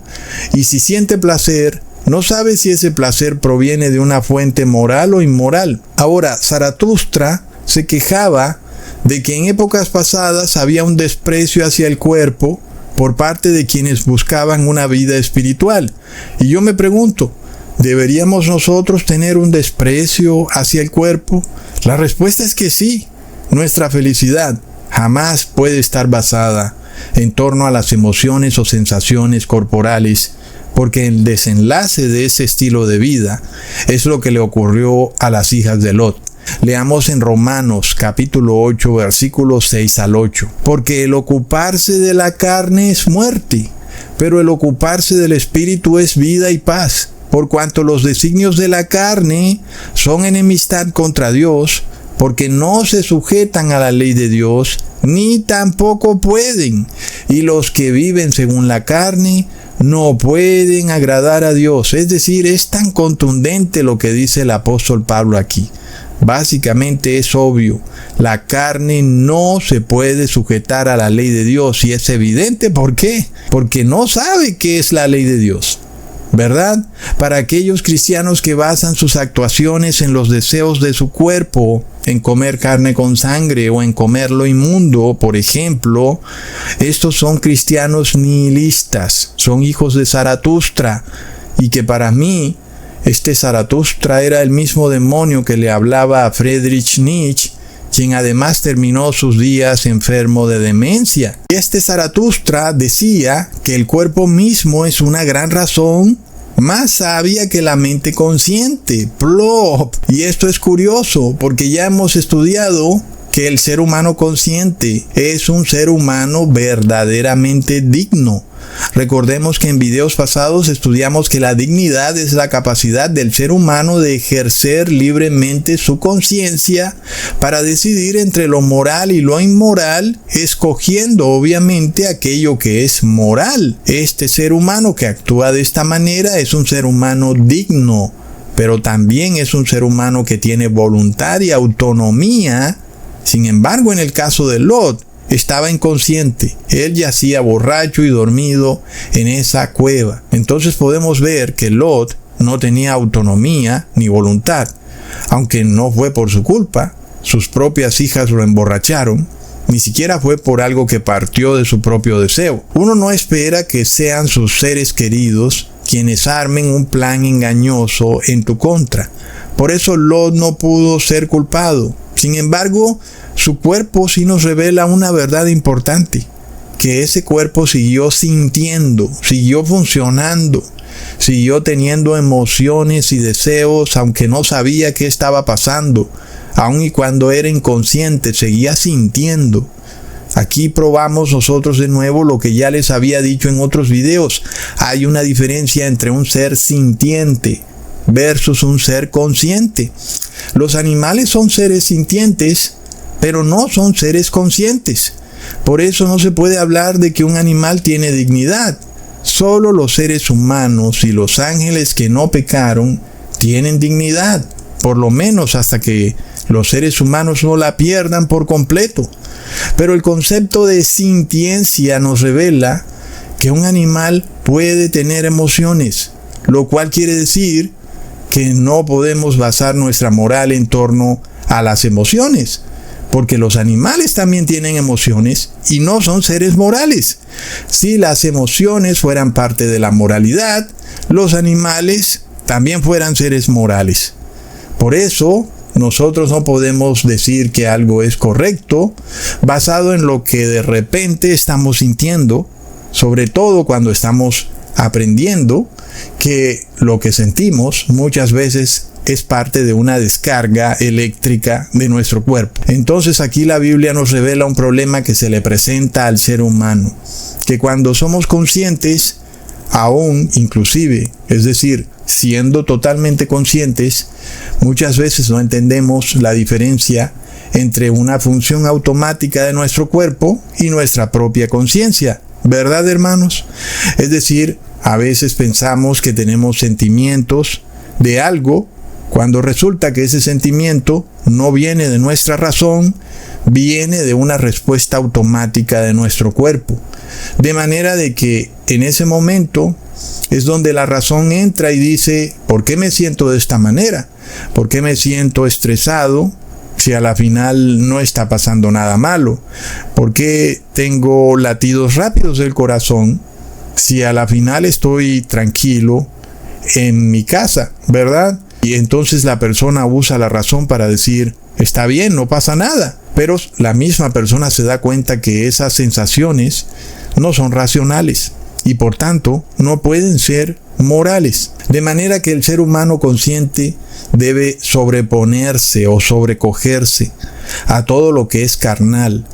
Speaker 7: y si siente placer, no sabe si ese placer proviene de una fuente moral o inmoral. Ahora, Zaratustra se quejaba de que en épocas pasadas había un desprecio hacia el cuerpo por parte de quienes buscaban una vida espiritual. Y yo me pregunto, ¿deberíamos nosotros tener un desprecio hacia el cuerpo? La respuesta es que sí. Nuestra felicidad jamás puede estar basada en torno a las emociones o sensaciones corporales, porque el desenlace de ese estilo de vida es lo que le ocurrió a las hijas de Lot. Leamos en Romanos capítulo 8 versículos 6 al 8. Porque el ocuparse de la carne es muerte, pero el ocuparse del espíritu es vida y paz. Por cuanto los designios de la carne son enemistad contra Dios, porque no se sujetan a la ley de Dios, ni tampoco pueden. Y los que viven según la carne no pueden agradar a Dios. Es decir, es tan contundente lo que dice el apóstol Pablo aquí. Básicamente es obvio, la carne no se puede sujetar a la ley de Dios, y es evidente. ¿Por qué? Porque no sabe qué es la ley de Dios, ¿verdad? Para aquellos cristianos que basan sus actuaciones en los deseos de su cuerpo, en comer carne con sangre o en comer lo inmundo, por ejemplo, estos son cristianos nihilistas, son hijos de Zaratustra, y que para mí, este Zaratustra era el mismo demonio que le hablaba a Friedrich Nietzsche, quien además terminó sus días enfermo de demencia. Y este Zaratustra decía que el cuerpo mismo es una gran razón más sabia que la mente consciente. ¡Plop! Y esto es curioso, porque ya hemos estudiado que el ser humano consciente es un ser humano verdaderamente digno. Recordemos que en videos pasados estudiamos que la dignidad es la capacidad del ser humano de ejercer libremente su conciencia para decidir entre lo moral y lo inmoral, escogiendo obviamente aquello que es moral. Este ser humano que actúa de esta manera es un ser humano digno, pero también es un ser humano que tiene voluntad y autonomía. Sin embargo, en el caso de Lot, estaba inconsciente. Él yacía borracho y dormido en esa cueva. Entonces podemos ver que Lot no tenía autonomía ni voluntad. Aunque no fue por su culpa, sus propias hijas lo emborracharon. Ni siquiera fue por algo que partió de su propio deseo. Uno no espera que sean sus seres queridos quienes armen un plan engañoso en tu contra. Por eso Lot no pudo ser culpado. Sin embargo, su cuerpo sí nos revela una verdad importante, que ese cuerpo siguió sintiendo, siguió funcionando, siguió teniendo emociones y deseos, aunque no sabía qué estaba pasando, Aun y cuando era inconsciente, seguía sintiendo. Aquí probamos nosotros de nuevo lo que ya les había dicho en otros videos. Hay una diferencia entre un ser sintiente versus un ser consciente. Los animales son seres sintientes, pero no son seres conscientes. Por eso no se puede hablar de que un animal tiene dignidad. Solo los seres humanos y los ángeles que no pecaron tienen dignidad, por lo menos hasta que los seres humanos no la pierdan por completo. Pero el concepto de sintiencia nos revela que un animal puede tener emociones, lo cual quiere decir que no podemos basar nuestra moral en torno a las emociones, porque los animales también tienen emociones y no son seres morales. Si las emociones fueran parte de la moralidad, los animales también fueran seres morales. Por eso, nosotros no podemos decir que algo es correcto basado en lo que de repente estamos sintiendo, sobre todo cuando estamos aprendiendo que lo que sentimos muchas veces es parte de una descarga eléctrica de nuestro cuerpo. Entonces aquí la Biblia nos revela un problema que se le presenta al ser humano, que cuando somos conscientes, aún inclusive, es decir, siendo totalmente conscientes, muchas veces no entendemos la diferencia entre una función automática de nuestro cuerpo y nuestra propia conciencia. ¿Verdad, hermanos? Es decir, a veces pensamos que tenemos sentimientos de algo, cuando resulta que ese sentimiento no viene de nuestra razón, viene de una respuesta automática de nuestro cuerpo. De manera de que en ese momento es donde la razón entra y dice, ¿por qué me siento de esta manera? ¿Por qué me siento estresado si a la final no está pasando nada malo? ¿Por qué tengo latidos rápidos del corazón si a la final estoy tranquilo en mi casa, verdad? Y entonces la persona usa la razón para decir, está bien, no pasa nada. Pero la misma persona se da cuenta que esas sensaciones no son racionales y por tanto no pueden ser morales. De manera que el ser humano consciente debe sobreponerse o sobrecogerse a todo lo que es carnal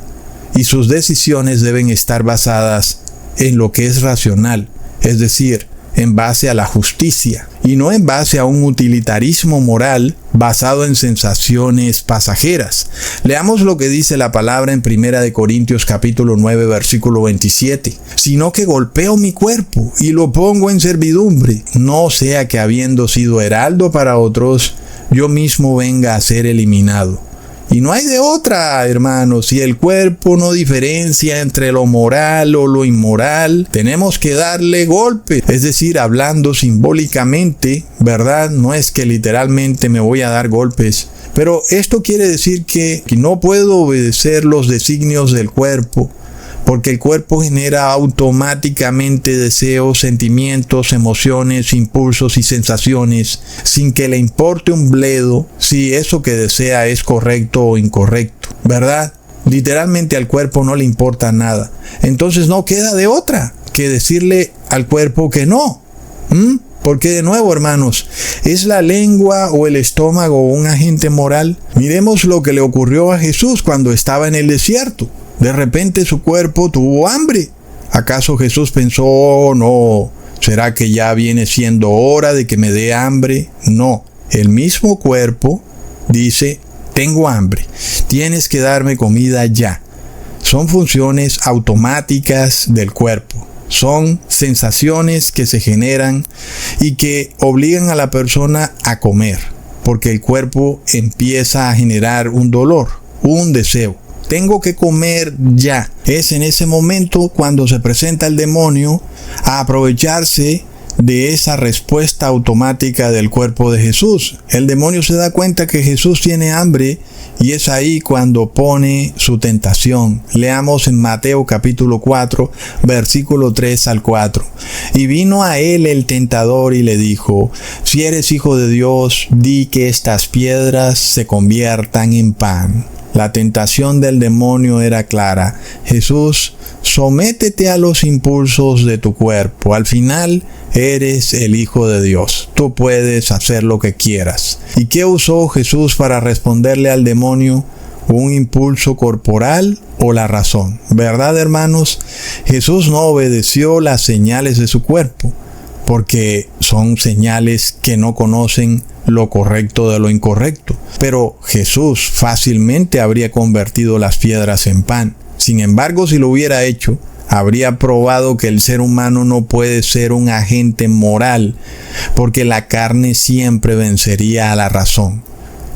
Speaker 7: y sus decisiones deben estar basadas en lo que es racional, es decir, en base a la justicia y no en base a un utilitarismo moral basado en sensaciones pasajeras. Leamos lo que dice la palabra en 1 Corintios capítulo 9 versículo 27. Sino que golpeo mi cuerpo y lo pongo en servidumbre, no sea que habiendo sido heraldo para otros, yo mismo venga a ser eliminado. Y no hay de otra, hermanos. Si el cuerpo no diferencia entre lo moral o lo inmoral, tenemos que darle golpe. Es decir, hablando simbólicamente, ¿verdad? No es que literalmente me voy a dar golpes. Pero esto quiere decir que no puedo obedecer los designios del cuerpo, porque el cuerpo genera automáticamente deseos, sentimientos, emociones, impulsos y sensaciones, sin que le importe un bledo si eso que desea es correcto o incorrecto, ¿verdad? Literalmente al cuerpo no le importa nada. Entonces no queda de otra que decirle al cuerpo que no. Porque de nuevo, hermanos, ¿es la lengua o el estómago un agente moral? Miremos lo que le ocurrió a Jesús cuando estaba en el desierto. De repente su cuerpo tuvo hambre. ¿Acaso Jesús pensó, oh, no, será que ya viene siendo hora de que me dé hambre? No, el mismo cuerpo dice, tengo hambre, tienes que darme comida ya. Son funciones automáticas del cuerpo. Son sensaciones que se generan y que obligan a la persona a comer, porque el cuerpo empieza a generar un dolor, un deseo. Tengo que comer ya. Es en ese momento cuando se presenta el demonio a aprovecharse de esa respuesta automática del cuerpo de Jesús. El demonio se da cuenta que Jesús tiene hambre y es ahí cuando pone su tentación. Leamos en Mateo capítulo 4, versículo 3 al 4. Y vino a él el tentador y le dijo, si eres hijo de Dios, di que estas piedras se conviertan en pan. La tentación del demonio era clara. Jesús, sométete a los impulsos de tu cuerpo. Al final, eres el Hijo de Dios. Tú puedes hacer lo que quieras. ¿Y qué usó Jesús para responderle al demonio? ¿Un impulso corporal o la razón? ¿Verdad, hermanos? Jesús no obedeció las señales de su cuerpo, porque son señales que no conocen lo correcto de lo incorrecto. Pero Jesús fácilmente habría convertido las piedras en pan. Sin embargo, si lo hubiera hecho, habría probado que el ser humano no puede ser un agente moral, porque la carne siempre vencería a la razón.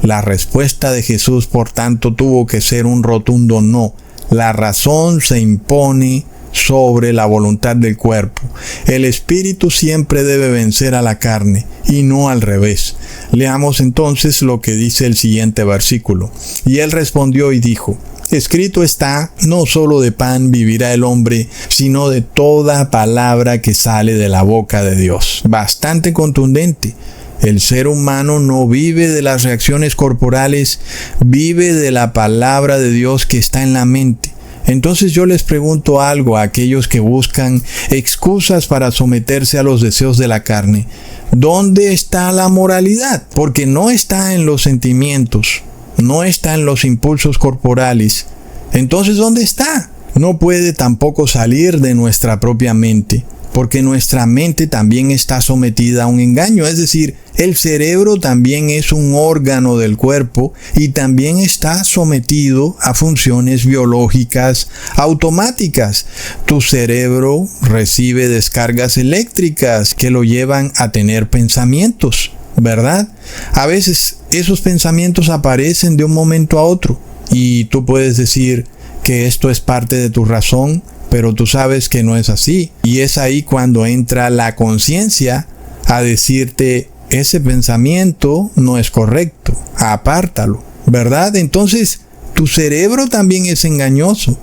Speaker 7: La respuesta de Jesús, por tanto, tuvo que ser un rotundo no. La razón se impone sobre la voluntad del cuerpo. El espíritu siempre debe vencer a la carne y no al revés. Leamos entonces lo que dice el siguiente versículo. Y él respondió y dijo: escrito está, no solo de pan vivirá el hombre, sino de toda palabra que sale de la boca de Dios. Bastante contundente. El ser humano no vive de las reacciones corporales, vive de la palabra de Dios que está en la mente. Entonces yo les pregunto algo a aquellos que buscan excusas para someterse a los deseos de la carne. ¿Dónde está la moralidad? Porque no está en los sentimientos, no está en los impulsos corporales. Entonces, ¿dónde está? No puede tampoco salir de nuestra propia mente, porque nuestra mente también está sometida a un engaño. Es decir, el cerebro también es un órgano del cuerpo y también está sometido a funciones biológicas automáticas. Tu cerebro recibe descargas eléctricas que lo llevan a tener pensamientos, ¿verdad? A veces esos pensamientos aparecen de un momento a otro y tú puedes decir que esto es parte de tu razón, pero tú sabes que no es así. Y es ahí cuando entra la conciencia a decirte: ese pensamiento no es correcto, apártalo, ¿verdad? Entonces, tu cerebro también es engañoso.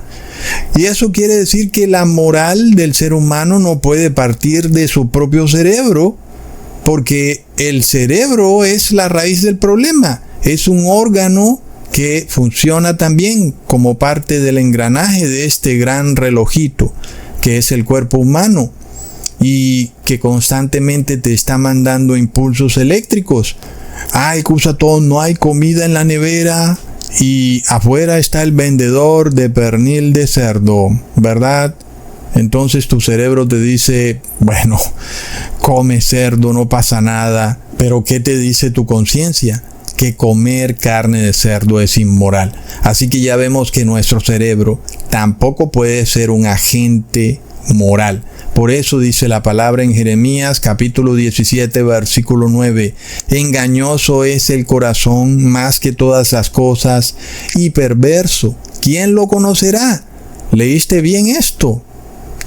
Speaker 7: Y eso quiere decir que la moral del ser humano no puede partir de su propio cerebro, porque el cerebro es la raíz del problema. Es un órgano que funciona también como parte del engranaje de este gran relojito que es el cuerpo humano y que constantemente te está mandando impulsos eléctricos. Ay, Cusatón, no hay comida en la nevera y afuera está el vendedor de pernil de cerdo, ¿verdad? Entonces tu cerebro te dice: bueno, come cerdo, no pasa nada. Pero ¿qué te dice tu conciencia? Que comer carne de cerdo es inmoral. Así que ya vemos que nuestro cerebro tampoco puede ser un agente moral. Por eso dice la palabra en Jeremías capítulo 17 versículo 9: engañoso es el corazón más que todas las cosas y perverso. ¿Quién lo conocerá? ¿Leíste bien esto?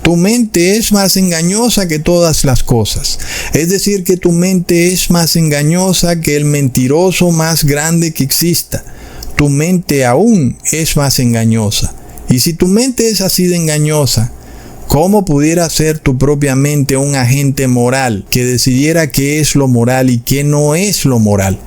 Speaker 7: Tu mente es más engañosa que todas las cosas. Es decir, que tu mente es más engañosa que el mentiroso más grande que exista. Tu mente aún es más engañosa. Y si tu mente es así de engañosa, ¿cómo pudiera ser tu propia mente un agente moral que decidiera qué es lo moral y qué no es lo moral?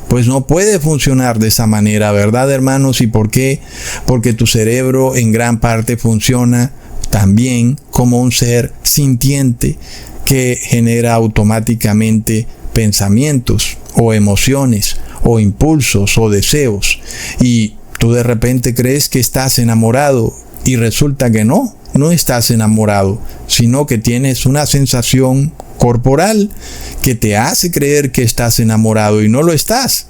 Speaker 7: Pues no puede funcionar de esa manera, ¿verdad, hermanos? ¿Y por qué? Porque tu cerebro en gran parte funciona también como un ser sintiente que genera automáticamente pensamientos o emociones o impulsos o deseos. Y tú de repente crees que estás enamorado y resulta que no estás enamorado, sino que tienes una sensación corporal que te hace creer que estás enamorado y no lo estás.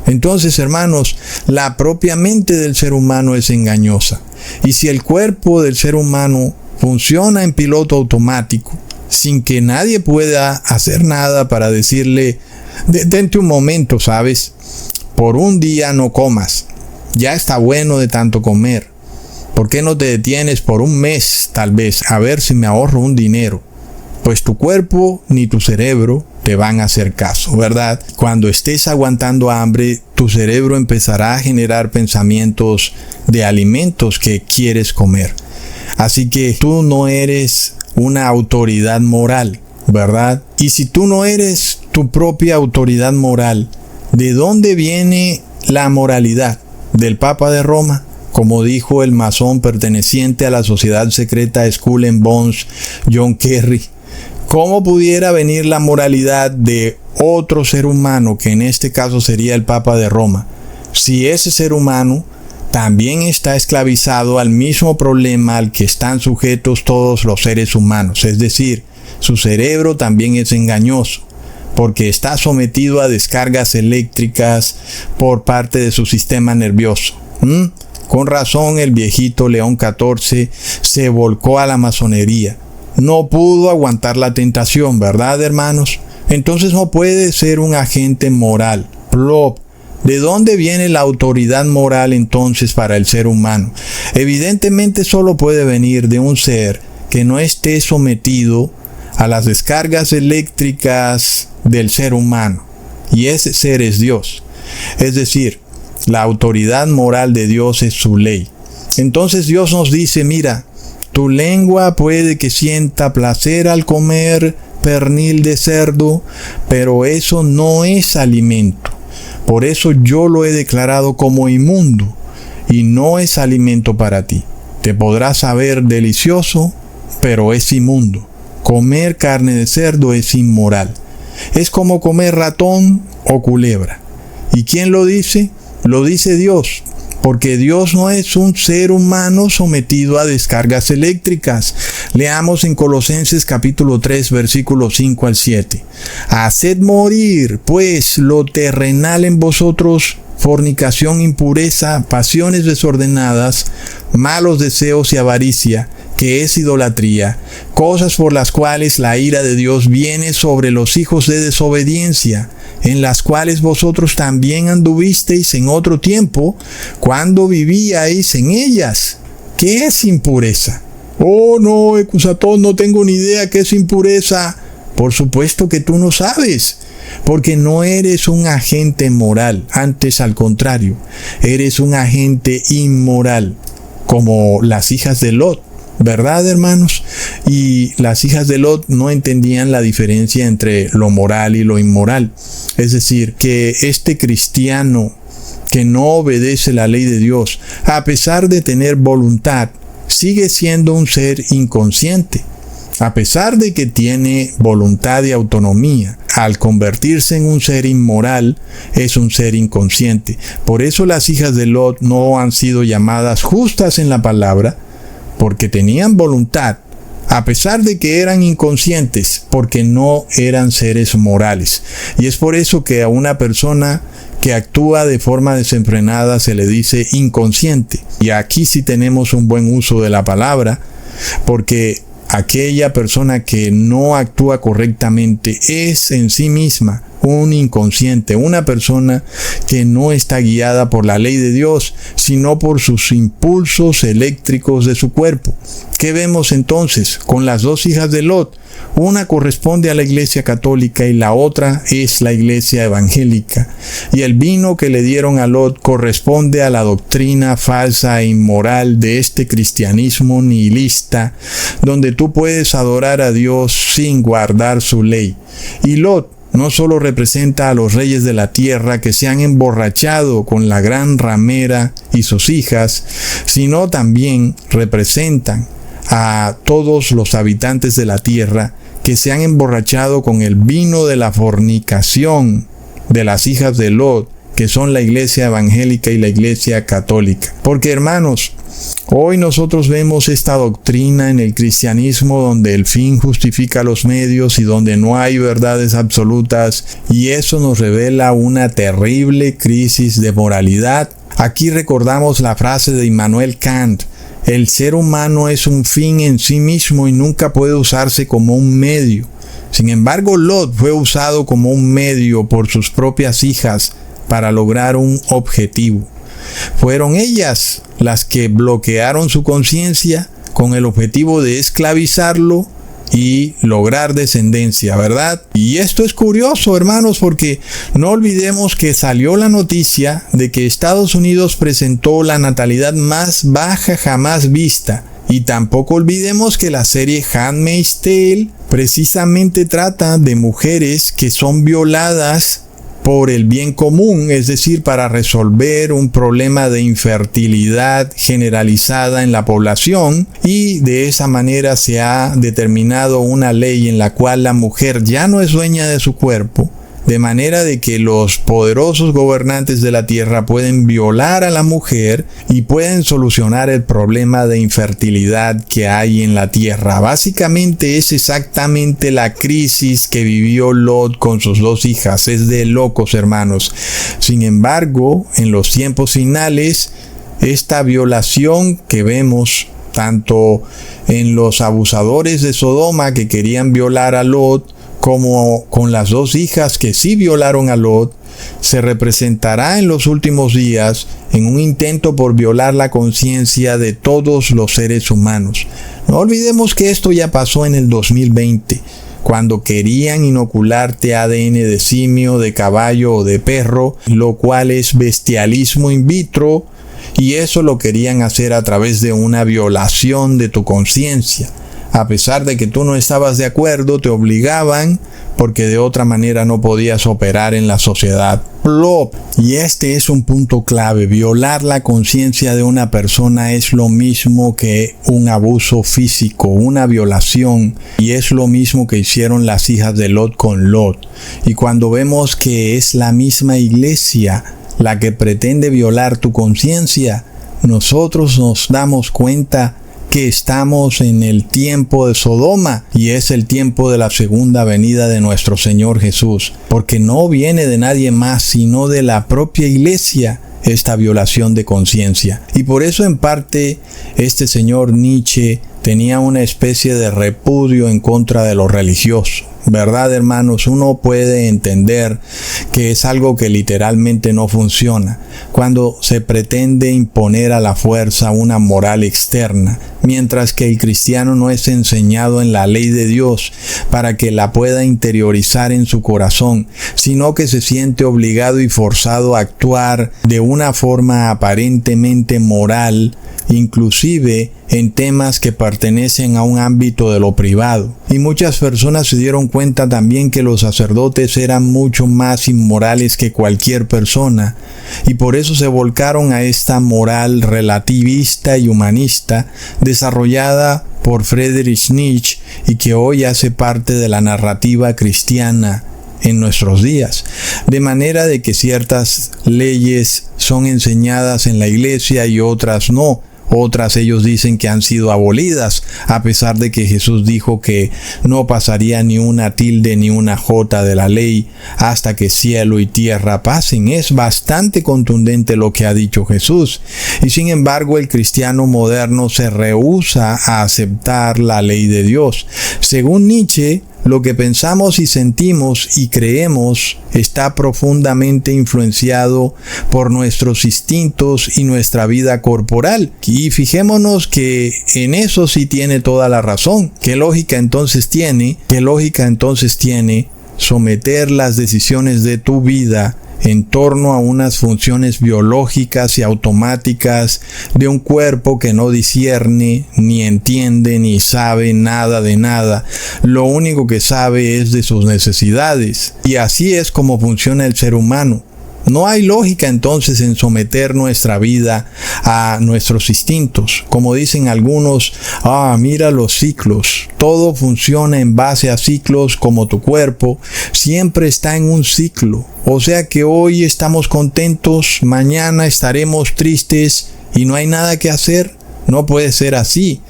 Speaker 7: Entonces, hermanos, la propia mente del ser humano es engañosa. Y si el cuerpo del ser humano funciona en piloto automático, sin que nadie pueda hacer nada para decirle: detente un momento, ¿sabes? Por un día no comas. Ya está bueno de tanto comer. ¿Por qué no te detienes por un mes, tal vez, a ver si me ahorro un dinero? Pues tu cuerpo ni tu cerebro te van a hacer caso, ¿verdad? Cuando estés aguantando hambre, tu cerebro empezará a generar pensamientos de alimentos que quieres comer. Así que tú no eres una autoridad moral, ¿verdad? Y si tú no eres tu propia autoridad moral, ¿de dónde viene la moralidad? del Papa de Roma, como dijo el masón perteneciente a la sociedad secreta Skull and Bones, John Kerry. ¿Cómo pudiera venir la moralidad de otro ser humano, que en este caso sería el Papa de Roma, si ese ser humano también está esclavizado al mismo problema al que están sujetos todos los seres humanos? Es decir, su cerebro también es engañoso, porque está sometido a descargas eléctricas por parte de su sistema nervioso. Con razón el viejito León XIV se volcó a la masonería. No pudo aguantar la tentación, ¿verdad, hermanos? Entonces no puede ser un agente moral. Plop. ¿De dónde viene la autoridad moral entonces para el ser humano? Evidentemente solo puede venir de un ser que no esté sometido a las descargas eléctricas del ser humano. Y ese ser es Dios. Es decir, la autoridad moral de Dios es su ley. Entonces Dios nos dice, mira, tu lengua puede que sienta placer al comer pernil de cerdo, pero eso no es alimento. Por eso yo lo he declarado como inmundo y no es alimento para ti. Te podrá saber delicioso, pero es inmundo. Comer carne de cerdo es inmoral. Es como comer ratón o culebra. ¿Y quién lo dice? Lo dice Dios. Porque Dios no es un ser humano sometido a descargas eléctricas. Leamos en Colosenses capítulo 3, versículos 5 al 7. Haced morir, pues, lo terrenal en vosotros, fornicación, impureza, pasiones desordenadas, malos deseos y avaricia, que es idolatría, cosas por las cuales la ira de Dios viene sobre los hijos de desobediencia, en las cuales vosotros también anduvisteis en otro tiempo, cuando vivíais en ellas. ¿Qué es impureza? Oh no, Ecusatón, no tengo ni idea qué es impureza. Por supuesto que tú no sabes, porque no eres un agente moral, antes al contrario, eres un agente inmoral, como las hijas de Lot. ¿Verdad, hermanos? Y las hijas de Lot no entendían la diferencia entre lo moral y lo inmoral. Es decir, que este cristiano que no obedece la ley de Dios, a pesar de tener voluntad, sigue siendo un ser inconsciente. A pesar de que tiene voluntad y autonomía, al convertirse en un ser inmoral, es un ser inconsciente. Por eso las hijas de Lot no han sido llamadas justas en la palabra, porque tenían voluntad, a pesar de que eran inconscientes, porque no eran seres morales. Y es por eso que a una persona que actúa de forma desenfrenada se le dice inconsciente. Y aquí sí tenemos un buen uso de la palabra, porque aquella persona que no actúa correctamente es en sí misma un inconsciente, una persona que no está guiada por la ley de Dios, sino por sus impulsos eléctricos de su cuerpo. ¿Qué vemos entonces con las dos hijas de Lot? Una corresponde a la Iglesia Católica y la otra es la Iglesia Evangélica. Y el vino que le dieron a Lot corresponde a la doctrina falsa e inmoral de este cristianismo nihilista, donde tú puedes adorar a Dios sin guardar su ley. Y Lot no solo representa a los reyes de la tierra que se han emborrachado con la gran ramera y sus hijas, sino también representan a todos los habitantes de la tierra que se han emborrachado con el vino de la fornicación de las hijas de Lot, que son la Iglesia Evangélica y la Iglesia Católica. Porque, hermanos, hoy nosotros vemos esta doctrina en el cristianismo donde el fin justifica los medios y donde no hay verdades absolutas, y eso nos revela una terrible crisis de moralidad. Aquí recordamos la frase de Immanuel Kant: el ser humano es un fin en sí mismo y nunca puede usarse como un medio. Sin embargo, Lot fue usado como un medio por sus propias hijas para lograr un objetivo. Fueron ellas las que bloquearon su conciencia con el objetivo de esclavizarlo y lograr descendencia, ¿verdad? Y esto es curioso, hermanos, porque no olvidemos que salió la noticia de que Estados Unidos presentó la natalidad más baja jamás vista. Y tampoco olvidemos que la serie Handmaid's Tale precisamente trata de mujeres que son violadas por el bien común, es decir, para resolver un problema de infertilidad generalizada en la población, y de esa manera se ha determinado una ley en la cual la mujer ya no es dueña de su cuerpo, de manera de que los poderosos gobernantes de la tierra pueden violar a la mujer y pueden solucionar el problema de infertilidad que hay en la tierra. Básicamente es exactamente la crisis que vivió Lot con sus 2 hijas. Es de locos, hermanos. Sin embargo, en los tiempos finales, esta violación que vemos tanto en los abusadores de Sodoma que querían violar a Lot, como con las 2 hijas que sí violaron a Lot, se representará en los últimos días en un intento por violar la conciencia de todos los seres humanos. No olvidemos que esto ya pasó en el 2020, cuando querían inocularte ADN de simio, de caballo o de perro, lo cual es bestialismo in vitro, y eso lo querían hacer a través de una violación de tu conciencia. A pesar de que tú no estabas de acuerdo, te obligaban porque de otra manera no podías operar en la sociedad. Plop. Y este es un punto clave. Violar la conciencia de una persona es lo mismo que un abuso físico, una violación. Y es lo mismo que hicieron las hijas de Lot con Lot. Y cuando vemos que es la misma iglesia la que pretende violar tu conciencia, nosotros nos damos cuenta que estamos en el tiempo de Sodoma, y es el tiempo de la segunda venida de nuestro Señor Jesús, porque no viene de nadie más sino de la propia iglesia esta violación de conciencia. Y por eso en parte este señor Nietzsche tenía una especie de repudio en contra de lo religioso. ¿Verdad, hermanos? Uno puede entender que es algo que literalmente no funciona cuando se pretende imponer a la fuerza una moral externa, mientras que el cristiano no es enseñado en la ley de Dios para que la pueda interiorizar en su corazón, sino que se siente obligado y forzado a actuar de una forma aparentemente moral, inclusive en temas que pertenecen a un ámbito de lo privado. Y muchas personas se dieron cuenta también que los sacerdotes eran mucho más inmorales que cualquier persona, y por eso se volcaron a esta moral relativista y humanista desarrollada por Friedrich Nietzsche y que hoy hace parte de la narrativa cristiana en nuestros días, de manera de que ciertas leyes son enseñadas en la iglesia y otras no. Otras ellos dicen que han sido abolidas, a pesar de que Jesús dijo que no pasaría ni una tilde ni una jota de la ley hasta que cielo y tierra pasen. Es bastante contundente lo que ha dicho Jesús. Y sin embargo, el cristiano moderno se rehúsa a aceptar la ley de Dios. Según Nietzsche, lo que pensamos y sentimos y creemos está profundamente influenciado por nuestros instintos y nuestra vida corporal. Y fijémonos que en eso sí tiene toda la razón. ¿Qué lógica entonces tiene? Someter las decisiones de tu vida en torno a unas funciones biológicas y automáticas de un cuerpo que no discierne, ni entiende, ni sabe nada de nada? Lo único que sabe es de sus necesidades. Y así es como funciona el ser humano. No hay lógica entonces en someter nuestra vida a nuestros instintos. Como dicen algunos, mira los ciclos. Todo funciona en base a ciclos, como tu cuerpo siempre está en un ciclo. O sea que hoy estamos contentos, mañana estaremos tristes y no hay nada que hacer. No puede ser así.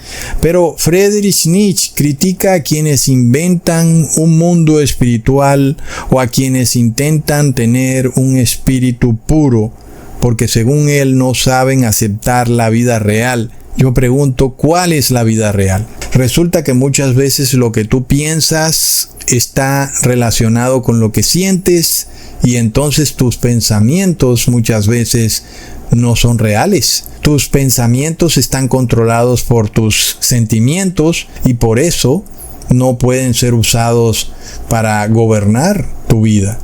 Speaker 7: Pero Friedrich Nietzsche critica a quienes inventan un mundo espiritual o a quienes intentan tener un espíritu puro, porque según él no saben aceptar la vida real. Yo pregunto, ¿cuál es la vida real? Resulta que muchas veces lo que tú piensas está relacionado con lo que sientes, y entonces tus pensamientos muchas veces no son reales. Tus pensamientos están controlados por tus sentimientos y por eso no pueden ser usados para gobernar tu vida.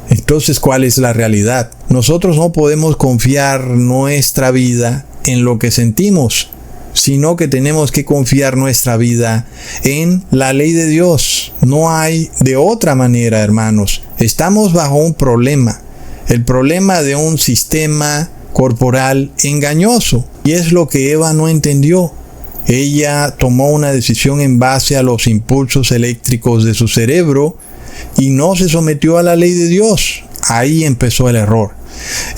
Speaker 7: Entonces, ¿cuál es la realidad? Nosotros no podemos confiar nuestra vida en lo que sentimos, sino que tenemos que confiar nuestra vida en la ley de Dios. No hay de otra manera, hermanos. Estamos bajo un problema, el problema de un sistema corporal engañoso. Y es lo que Eva no entendió. Ella tomó una decisión en base a los impulsos eléctricos de su cerebro y no se sometió a la ley de Dios. Ahí empezó el error.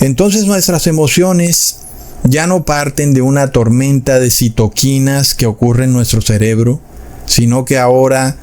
Speaker 7: Entonces nuestras emociones ya no parten de una tormenta de citoquinas que ocurre en nuestro cerebro, sino que ahora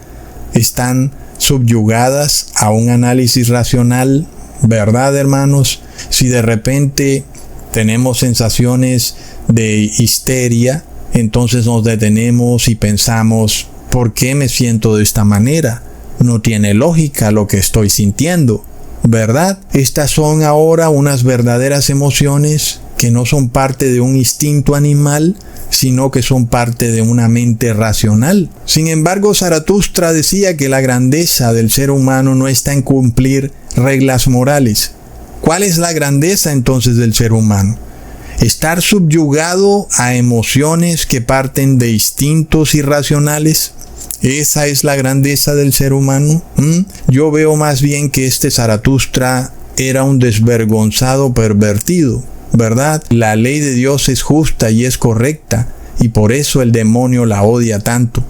Speaker 7: están subyugadas a un análisis racional, ¿verdad, hermanos? Si de repente tenemos sensaciones de histeria, entonces nos detenemos y pensamos, ¿por qué me siento de esta manera? No tiene lógica lo que estoy sintiendo, ¿verdad? Estas son ahora unas verdaderas emociones que no son parte de un instinto animal, sino que son parte de una mente racional. Sin embargo, Zaratustra decía que la grandeza del ser humano no está en cumplir reglas morales. ¿Cuál es la grandeza entonces del ser humano? Estar subyugado a emociones que parten de instintos irracionales. ¿Esa es la grandeza del ser humano? Yo veo más bien que este Zaratustra era un desvergonzado pervertido, ¿verdad? La ley de Dios es justa y es correcta, y por eso el demonio la odia tanto.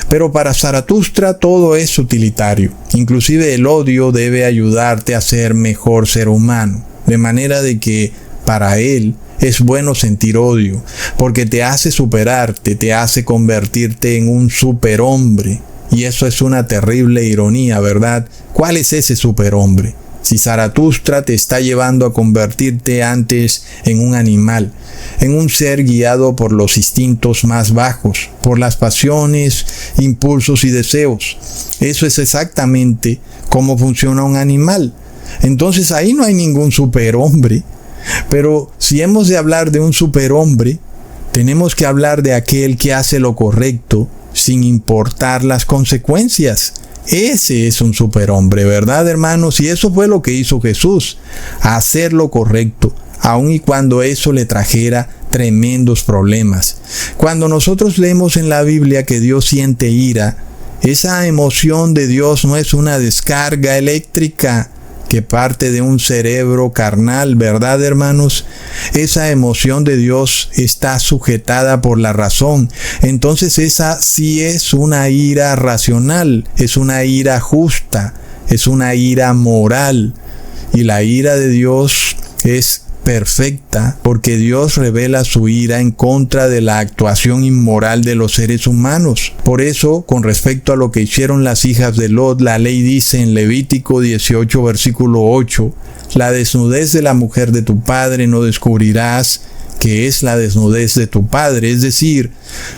Speaker 7: Pero para Zaratustra todo es utilitario. Inclusive el odio debe ayudarte a ser mejor ser humano. De manera de que para él es bueno sentir odio, porque te hace superarte, te hace convertirte en un superhombre. Y eso es una terrible ironía, ¿verdad? ¿Cuál es ese superhombre? Si Zaratustra te está llevando a convertirte antes en un animal, en un ser guiado por los instintos más bajos, por las pasiones, impulsos y deseos. Eso es exactamente cómo funciona un animal. Entonces ahí no hay ningún superhombre. Pero si hemos de hablar de un superhombre, tenemos que hablar de aquel que hace lo correcto sin importar las consecuencias. Ese es un superhombre, ¿verdad, hermanos? Y eso fue lo que hizo Jesús, hacer lo correcto, aun y cuando eso le trajera tremendos problemas. Cuando nosotros leemos en la Biblia que Dios siente ira, esa emoción de Dios no es una descarga eléctrica que parte de un cerebro carnal, ¿verdad, hermanos? Esa emoción de Dios está sujetada por la razón. Entonces esa sí es una ira racional, es una ira justa, es una ira moral. Y la ira de Dios es perfecta porque Dios revela su ira en contra de la actuación inmoral de los seres humanos. Por eso, con respecto a lo que hicieron las hijas de Lot, la ley dice en Levítico 18, versículo 8, la desnudez de la mujer de tu padre no descubrirás, que es la desnudez de tu padre. Es decir,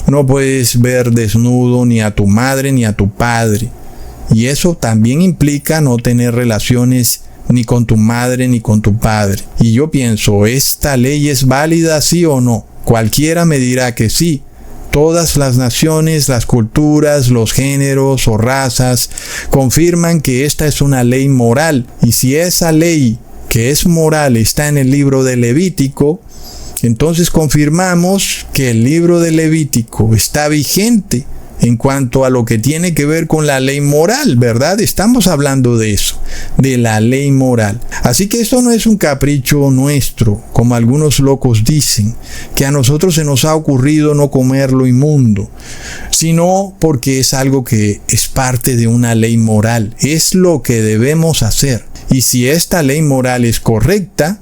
Speaker 7: no puedes ver desnudo ni a tu madre ni a tu padre. Y eso también implica no tener relaciones ni con tu madre ni con tu padre. Y yo pienso, ¿esta ley es válida, sí o no? Cualquiera me dirá que sí. Todas las naciones, las culturas, los géneros o razas confirman que esta es una ley moral. Y si esa ley que es moral está en el libro de Levítico, entonces confirmamos que el libro de Levítico está vigente en cuanto a lo que tiene que ver con la ley moral, ¿verdad? Estamos hablando de eso, de la ley moral. Así que esto no es un capricho nuestro, como algunos locos dicen, que a nosotros se nos ha ocurrido no comer lo inmundo, sino porque es algo que es parte de una ley moral, es lo que debemos hacer. Y si esta ley moral es correcta,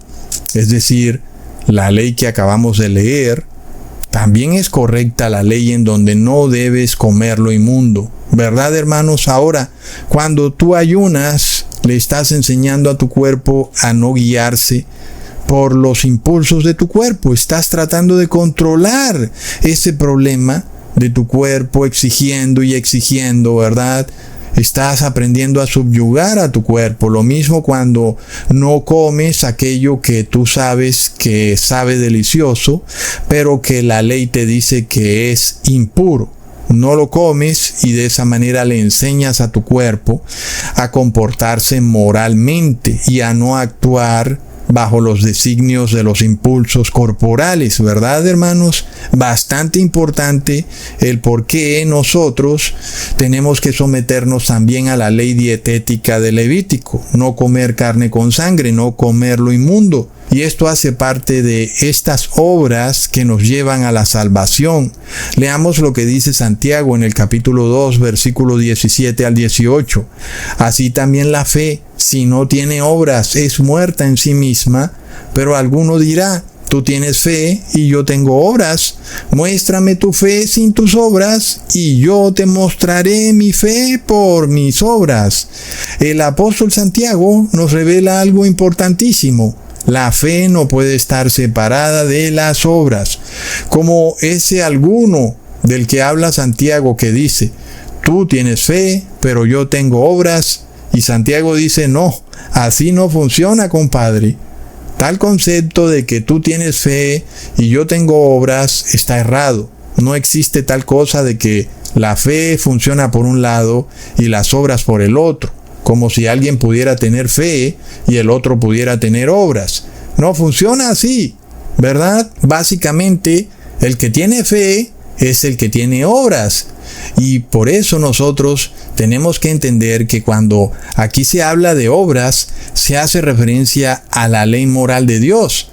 Speaker 7: es decir, la ley que acabamos de leer, también es correcta la ley en donde no debes comer lo inmundo, ¿verdad, hermanos? Ahora, cuando tú ayunas, le estás enseñando a tu cuerpo a no guiarse por los impulsos de tu cuerpo. Estás tratando de controlar ese problema de tu cuerpo, exigiendo y exigiendo, ¿verdad? Estás aprendiendo a subyugar a tu cuerpo. Lo mismo cuando no comes aquello que tú sabes que sabe delicioso, pero que la ley te dice que es impuro. No lo comes y de esa manera le enseñas a tu cuerpo a comportarse moralmente y a no actuar bajo los designios de los impulsos corporales, ¿verdad, hermanos? Bastante importante el por qué nosotros tenemos que someternos también a la ley dietética de Levítico, no comer carne con sangre, no comer lo inmundo. Y esto hace parte de estas obras que nos llevan a la salvación. Leamos lo que dice Santiago en el capítulo 2, versículo 17 al 18. Así también la fe, si no tiene obras, es muerta en sí misma, pero alguno dirá, tú tienes fe y yo tengo obras. Muéstrame tu fe sin tus obras y yo te mostraré mi fe por mis obras. El apóstol Santiago nos revela algo importantísimo. La fe no puede estar separada de las obras. Como ese alguno del que habla Santiago que dice, tú tienes fe, pero yo tengo obras. Y Santiago dice, no, así no funciona, compadre. Tal concepto de que tú tienes fe y yo tengo obras está errado. No existe tal cosa de que la fe funciona por un lado y las obras por el otro, como si alguien pudiera tener fe y el otro pudiera tener obras. No funciona así, ¿verdad? Básicamente, el que tiene fe es el que tiene obras. Y por eso nosotros tenemos que entender que cuando aquí se habla de obras, se hace referencia a la ley moral de Dios.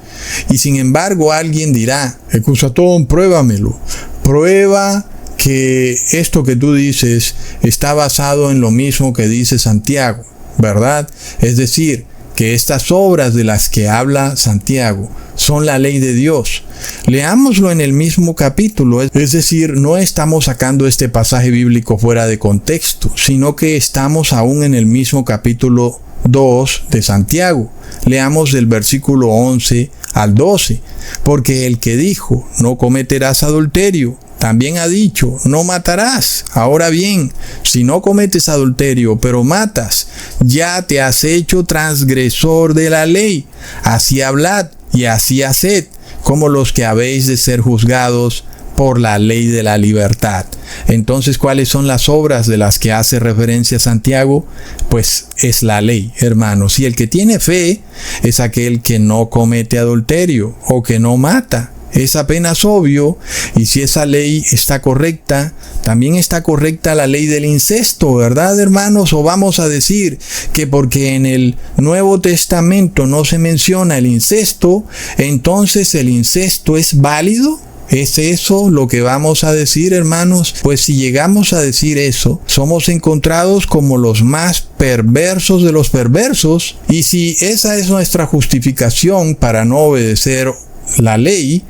Speaker 7: Y sin embargo, alguien dirá, Cusatón, pruébamelo. Prueba que esto que tú dices está basado en lo mismo que dice Santiago, ¿verdad? Es decir, que estas obras de las que habla Santiago son la ley de Dios. Leámoslo en el mismo capítulo, es decir, no estamos sacando este pasaje bíblico fuera de contexto, sino que estamos aún en el mismo capítulo 2 de Santiago. Leamos del versículo 11 al 12, porque el que dijo, no cometerás adulterio, también ha dicho, no matarás. Ahora bien, si no cometes adulterio, pero matas, ya te has hecho transgresor de la ley. Así hablad y así haced, como los que habéis de ser juzgados por la ley de la libertad. Entonces, ¿cuáles son las obras de las que hace referencia Santiago? Pues es la ley, hermanos. Y el que tiene fe es aquel que no comete adulterio o que no mata. Es apenas obvio, y si esa ley está correcta, también está correcta la ley del incesto, ¿verdad, hermanos? O vamos a decir que porque en el Nuevo Testamento no se menciona el incesto, entonces el incesto es válido. ¿Es eso lo que vamos a decir, hermanos? Pues si llegamos a decir eso, somos encontrados como los más perversos de los perversos. Y si esa es nuestra justificación para no obedecer la ley,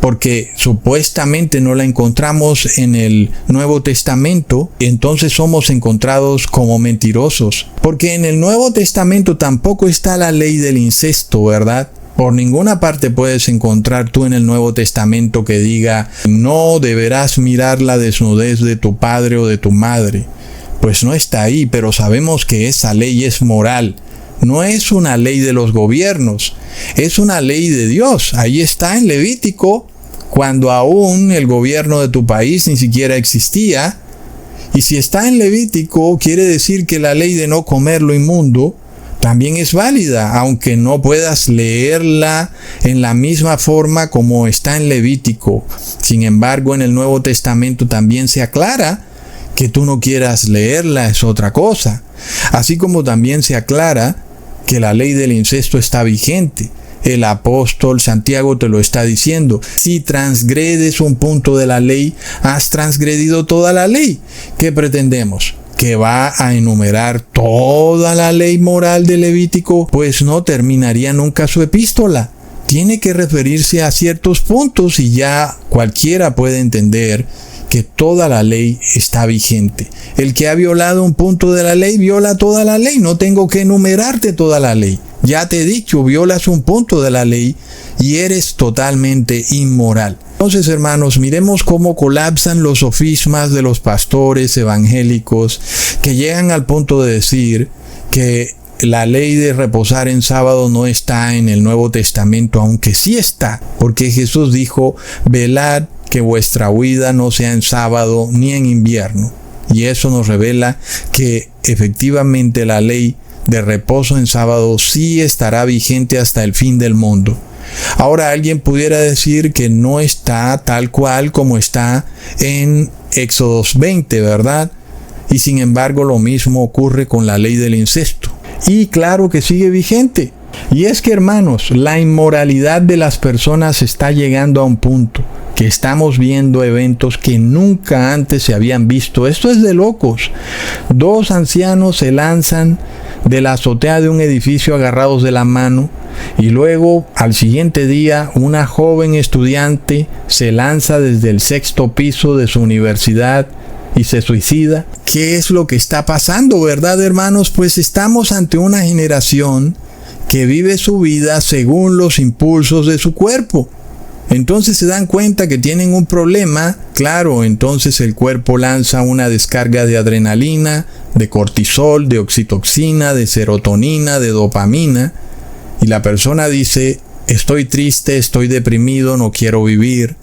Speaker 7: porque supuestamente no la encontramos en el Nuevo Testamento, entonces somos encontrados como mentirosos. Porque en el Nuevo Testamento tampoco está la ley del incesto, ¿verdad? Por ninguna parte puedes encontrar tú en el Nuevo Testamento que diga, no deberás mirar la desnudez de tu padre o de tu madre. Pues no está ahí, pero sabemos que esa ley es moral. No es una ley de los gobiernos, es una ley de Dios. Ahí está en Levítico, cuando aún el gobierno de tu país ni siquiera existía. Y si está en Levítico, quiere decir que la ley de no comer lo inmundo también es válida, aunque no puedas leerla en la misma forma como está en Levítico. Sin embargo, en el Nuevo Testamento también se aclara. Que tú no quieras leerla es otra cosa. Así como también se aclara que la ley del incesto está vigente. El apóstol Santiago te lo está diciendo. Si transgredes un punto de la ley, has transgredido toda la ley. ¿Qué pretendemos? ¿Que va a enumerar toda la ley moral de Levítico? Pues no terminaría nunca su epístola. Tiene que referirse a ciertos puntos y ya cualquiera puede entender que toda la ley está vigente. El que ha violado un punto de la ley, viola toda la ley. No tengo que enumerarte toda la ley. Ya te he dicho, violas un punto de la ley y eres totalmente inmoral. Entonces, hermanos, miremos cómo colapsan los sofismas de los pastores evangélicos que llegan al punto de decir que la ley de reposar en sábado no está en el Nuevo Testamento, aunque sí está, porque Jesús dijo, velad que vuestra huida no sea en sábado ni en invierno. Y eso nos revela que efectivamente la ley de reposo en sábado sí estará vigente hasta el fin del mundo. Ahora alguien pudiera decir que no está tal cual como está en Éxodos 20, ¿verdad? Y sin embargo lo mismo ocurre con la ley del incesto. Y claro que sigue vigente. Y es que, hermanos, la inmoralidad de las personas está llegando a un punto que estamos viendo eventos que nunca antes se habían visto. Esto es de locos. 2 ancianos se lanzan de la azotea de un edificio agarrados de la mano, y luego al siguiente día una joven estudiante se lanza desde el 6º piso de su universidad y se suicida. ¿Qué es lo que está pasando, verdad, hermanos? Pues estamos ante una generación que vive su vida según los impulsos de su cuerpo. Entonces se dan cuenta que tienen un problema. Claro, entonces el cuerpo lanza una descarga de adrenalina, de cortisol, de oxitocina, de serotonina, de dopamina. Y la persona dice, estoy triste, estoy deprimido, no quiero vivir.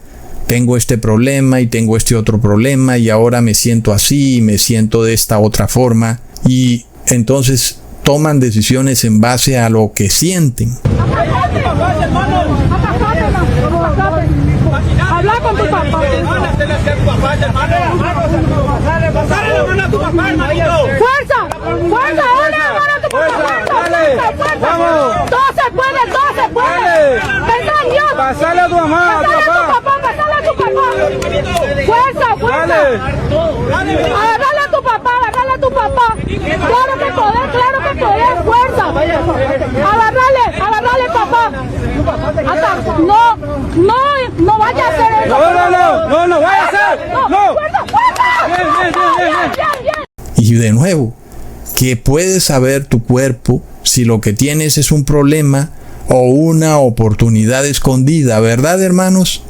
Speaker 7: Tengo este problema y tengo este otro problema y ahora me siento así y me siento de esta otra forma. Y entonces toman decisiones en base a lo que sienten.
Speaker 8: Habla con tu papá. Fuerza, fuerza, una mano a tu papá. Vamos. Todo se puede, todo se puede. Pensá en Dios.
Speaker 5: Pasale a tu mamá, a tu papá.
Speaker 8: Pasale a tu papá. Fuerza, fuerza. Agarrale a tu papá, agarrale a tu papá. Claro que podés, fuerza. Agarrale, papá. Hasta, no vaya a hacer eso.
Speaker 5: No vaya a hacer. No.
Speaker 8: Fuerza. Bien.
Speaker 7: Y de nuevo, ¿qué puede saber tu cuerpo si lo que tienes es un problema o una oportunidad escondida, verdad, hermanos?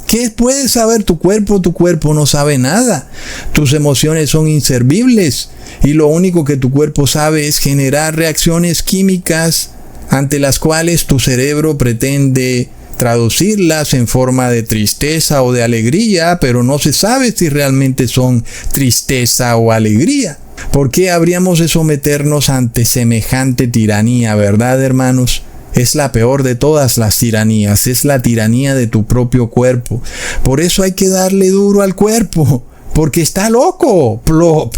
Speaker 7: ¿Qué puede saber tu cuerpo? Tu cuerpo no sabe nada. Tus emociones son inservibles y lo único que tu cuerpo sabe es generar reacciones químicas ante las cuales tu cerebro pretende traducirlas en forma de tristeza o de alegría, pero no se sabe si realmente son tristeza o alegría. ¿Por qué habríamos de someternos ante semejante tiranía, verdad, hermanos? Es la peor de todas las tiranías, es la tiranía de tu propio cuerpo. Por eso hay que darle duro al cuerpo, porque está loco, plop.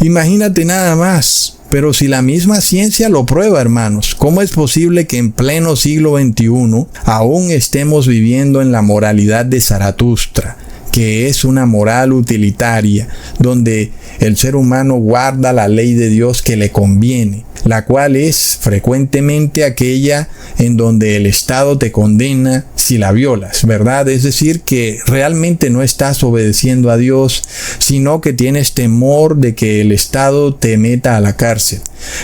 Speaker 7: Imagínate nada más. Pero si la misma ciencia lo prueba, hermanos, ¿cómo es posible que en pleno siglo XXI aún estemos viviendo en la moralidad de Zaratustra, que es una moral utilitaria, donde el ser humano guarda la ley de Dios que le conviene, la cual es frecuentemente aquella en donde el Estado te condena si la violas, ¿verdad? Es decir, que realmente no estás obedeciendo a Dios, sino que tienes temor de que el Estado te meta a la cárcel.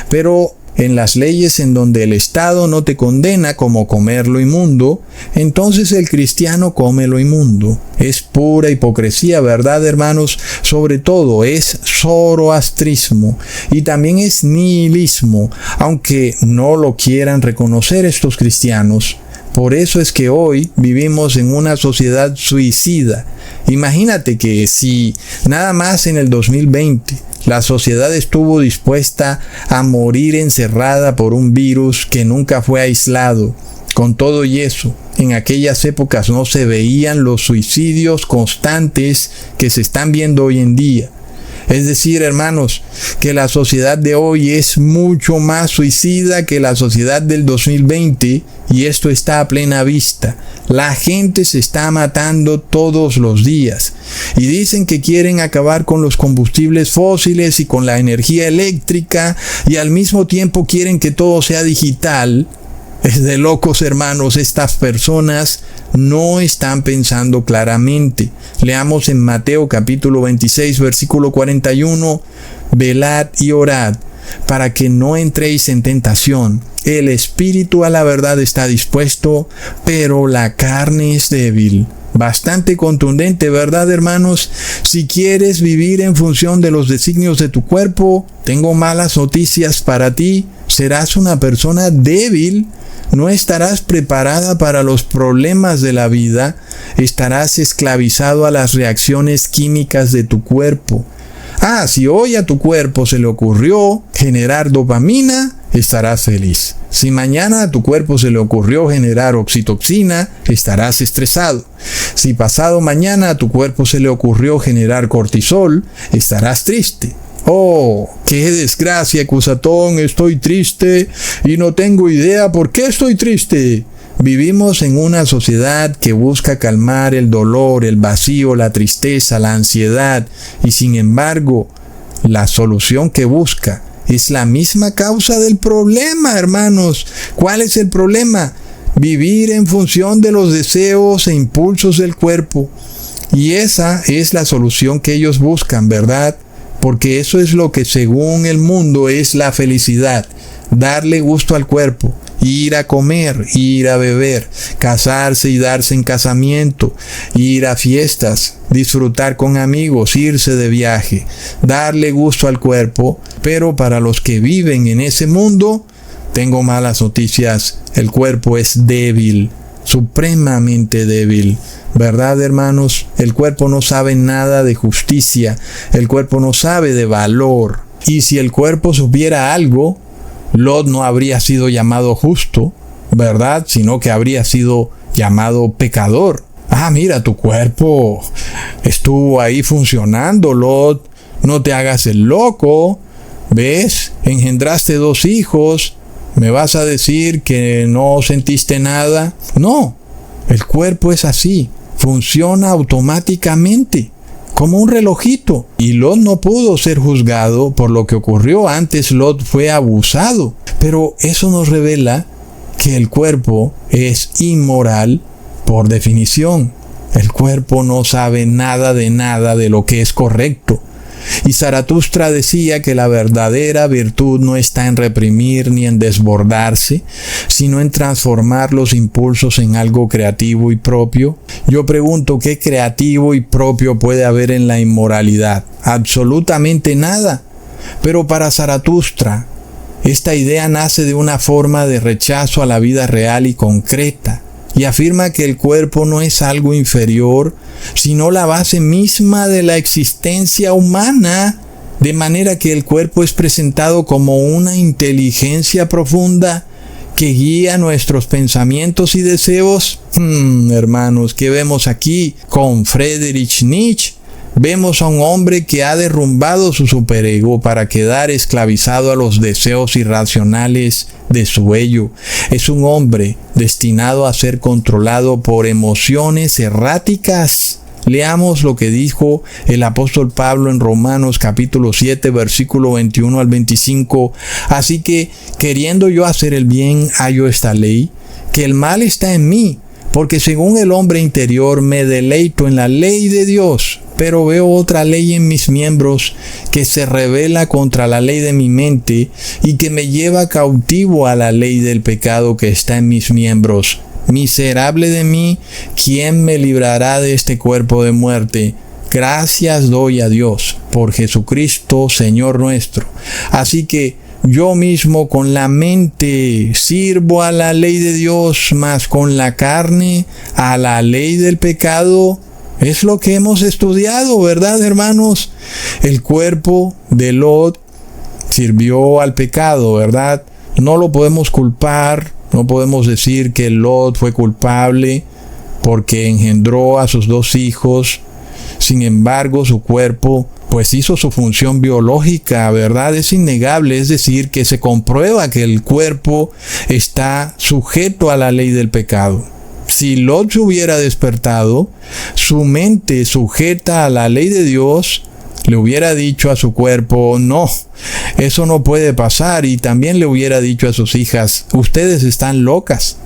Speaker 7: Pero en las leyes en donde el Estado no te condena, como comer lo inmundo, entonces el cristiano come lo inmundo. Es pura hipocresía, ¿verdad, hermanos? Sobre todo es zoroastrismo y también es nihilismo, aunque no lo quieran reconocer estos cristianos. Por eso es que hoy vivimos en una sociedad suicida. Imagínate que si nada más en el 2020 la sociedad estuvo dispuesta a morir encerrada por un virus que nunca fue aislado, con todo y eso, en aquellas épocas no se veían los suicidios constantes que se están viendo hoy en día. Es decir, hermanos, que la sociedad de hoy es mucho más suicida que la sociedad del 2020 y esto está a plena vista. La gente se está matando todos los días y dicen que quieren acabar con los combustibles fósiles y con la energía eléctrica y al mismo tiempo quieren que todo sea digital. Es de locos, hermanos, estas personas no están pensando claramente. Leamos en Mateo capítulo 26, versículo 41, velad y orad, para que no entréis en tentación. El espíritu a la verdad está dispuesto, pero la carne es débil. Bastante contundente, ¿verdad, hermanos? Si quieres vivir en función de los designios de tu cuerpo, tengo malas noticias para ti. Serás una persona débil. No estarás preparada para los problemas de la vida, estarás esclavizado a las reacciones químicas de tu cuerpo. Si hoy a tu cuerpo se le ocurrió generar dopamina, estarás feliz. Si mañana a tu cuerpo se le ocurrió generar oxitocina, estarás estresado. Si pasado mañana a tu cuerpo se le ocurrió generar cortisol, estarás triste. ¡Oh, qué desgracia, Cusatón! Estoy triste y no tengo idea por qué estoy triste. Vivimos en una sociedad que busca calmar el dolor, el vacío, la tristeza, la ansiedad, y sin embargo, la solución que busca es la misma causa del problema, hermanos. ¿Cuál es el problema? Vivir en función de los deseos e impulsos del cuerpo. Y esa es la solución que ellos buscan, ¿verdad? Porque eso es lo que según el mundo es la felicidad. Darle gusto al cuerpo. Ir a comer, ir a beber, casarse y darse en casamiento, ir a fiestas, disfrutar con amigos, irse de viaje, darle gusto al cuerpo. Pero para los que viven en ese mundo, tengo malas noticias. El cuerpo es débil, supremamente débil. ¿Verdad, hermanos? El cuerpo no sabe nada de justicia, el cuerpo no sabe de valor. Y si el cuerpo supiera algo, Lot no habría sido llamado justo, ¿verdad? Sino que habría sido llamado pecador. Mira, tu cuerpo estuvo ahí funcionando, Lot. No te hagas el loco. ¿Ves? Engendraste 2 hijos. ¿Me vas a decir que no sentiste nada? No, el cuerpo es así. Funciona automáticamente, como un relojito. Y Lot no pudo ser juzgado por lo que ocurrió. Antes Lot fue abusado. Pero eso nos revela que el cuerpo es inmoral por definición. El cuerpo no sabe nada de lo que es correcto. Y Zaratustra decía que la verdadera virtud no está en reprimir ni en desbordarse, sino en transformar los impulsos en algo creativo y propio. Yo pregunto, ¿qué creativo y propio puede haber en la inmoralidad? Absolutamente nada. Pero para Zaratustra, esta idea nace de una forma de rechazo a la vida real y concreta, y afirma que el cuerpo no es algo inferior, sino la base misma de la existencia humana, de manera que el cuerpo es presentado como una inteligencia profunda que guía nuestros pensamientos y deseos. Hermanos, ¿qué vemos aquí con Friedrich Nietzsche? Vemos a un hombre que ha derrumbado su superego para quedar esclavizado a los deseos irracionales de su ello. Es un hombre destinado a ser controlado por emociones erráticas. Leamos lo que dijo el apóstol Pablo en Romanos capítulo 7, versículo 21 al 25. Así que, queriendo yo hacer el bien, hallo esta ley, que el mal está en mí, porque según el hombre interior me deleito en la ley de Dios, pero veo otra ley en mis miembros que se rebela contra la ley de mi mente y que me lleva cautivo a la ley del pecado que está en mis miembros. Miserable de mí, ¿quién me librará de este cuerpo de muerte? Gracias doy a Dios por Jesucristo, Señor nuestro. Así que yo mismo con la mente sirvo a la ley de Dios, mas con la carne a la ley del pecado. Es lo que hemos estudiado, ¿verdad, hermanos? El cuerpo de Lot sirvió al pecado, ¿verdad? No lo podemos culpar, no podemos decir que Lot fue culpable porque engendró a sus 2 hijos. Sin embargo, su cuerpo pues hizo su función biológica, ¿verdad? Es innegable, es decir, que se comprueba que el cuerpo está sujeto a la ley del pecado. Si Lot se hubiera despertado, su mente sujeta a la ley de Dios, le hubiera dicho a su cuerpo, no, eso no puede pasar, y también le hubiera dicho a sus hijas, ustedes están locas.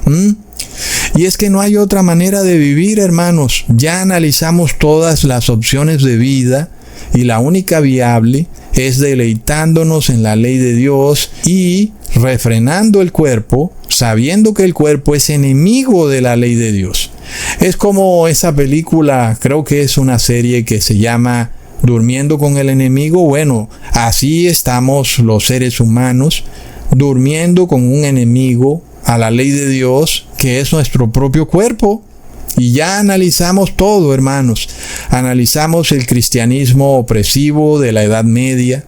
Speaker 7: Y es que no hay otra manera de vivir, hermanos. Ya analizamos todas las opciones de vida y la única viable es deleitándonos en la ley de Dios y refrenando el cuerpo, sabiendo que el cuerpo es enemigo de la ley de Dios. Es como esa película, creo que es una serie que se llama Durmiendo con el enemigo. Bueno, así estamos los seres humanos, durmiendo con un enemigo a la ley de Dios, que es nuestro propio cuerpo. Y ya analizamos todo, hermanos. analizamos el cristianismo opresivo de la Edad Media,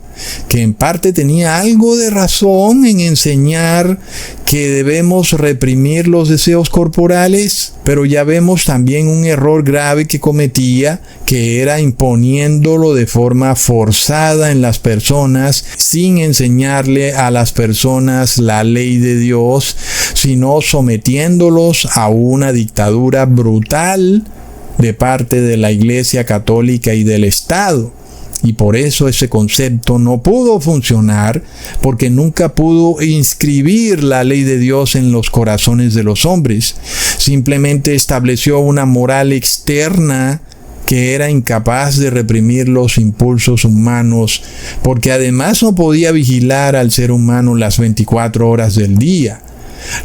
Speaker 7: que en parte tenía algo de razón en enseñar que debemos reprimir los deseos corporales, pero ya vemos también un error grave que cometía, que era imponiéndolo de forma forzada en las personas, sin enseñarle a las personas la ley de Dios, sino sometiéndolos a una dictadura brutal de parte de la Iglesia Católica y del Estado. Y por eso ese concepto no pudo funcionar, porque nunca pudo inscribir la ley de Dios en los corazones de los hombres. Simplemente estableció una moral externa que era incapaz de reprimir los impulsos humanos, porque además no podía vigilar al ser humano las 24 horas del día.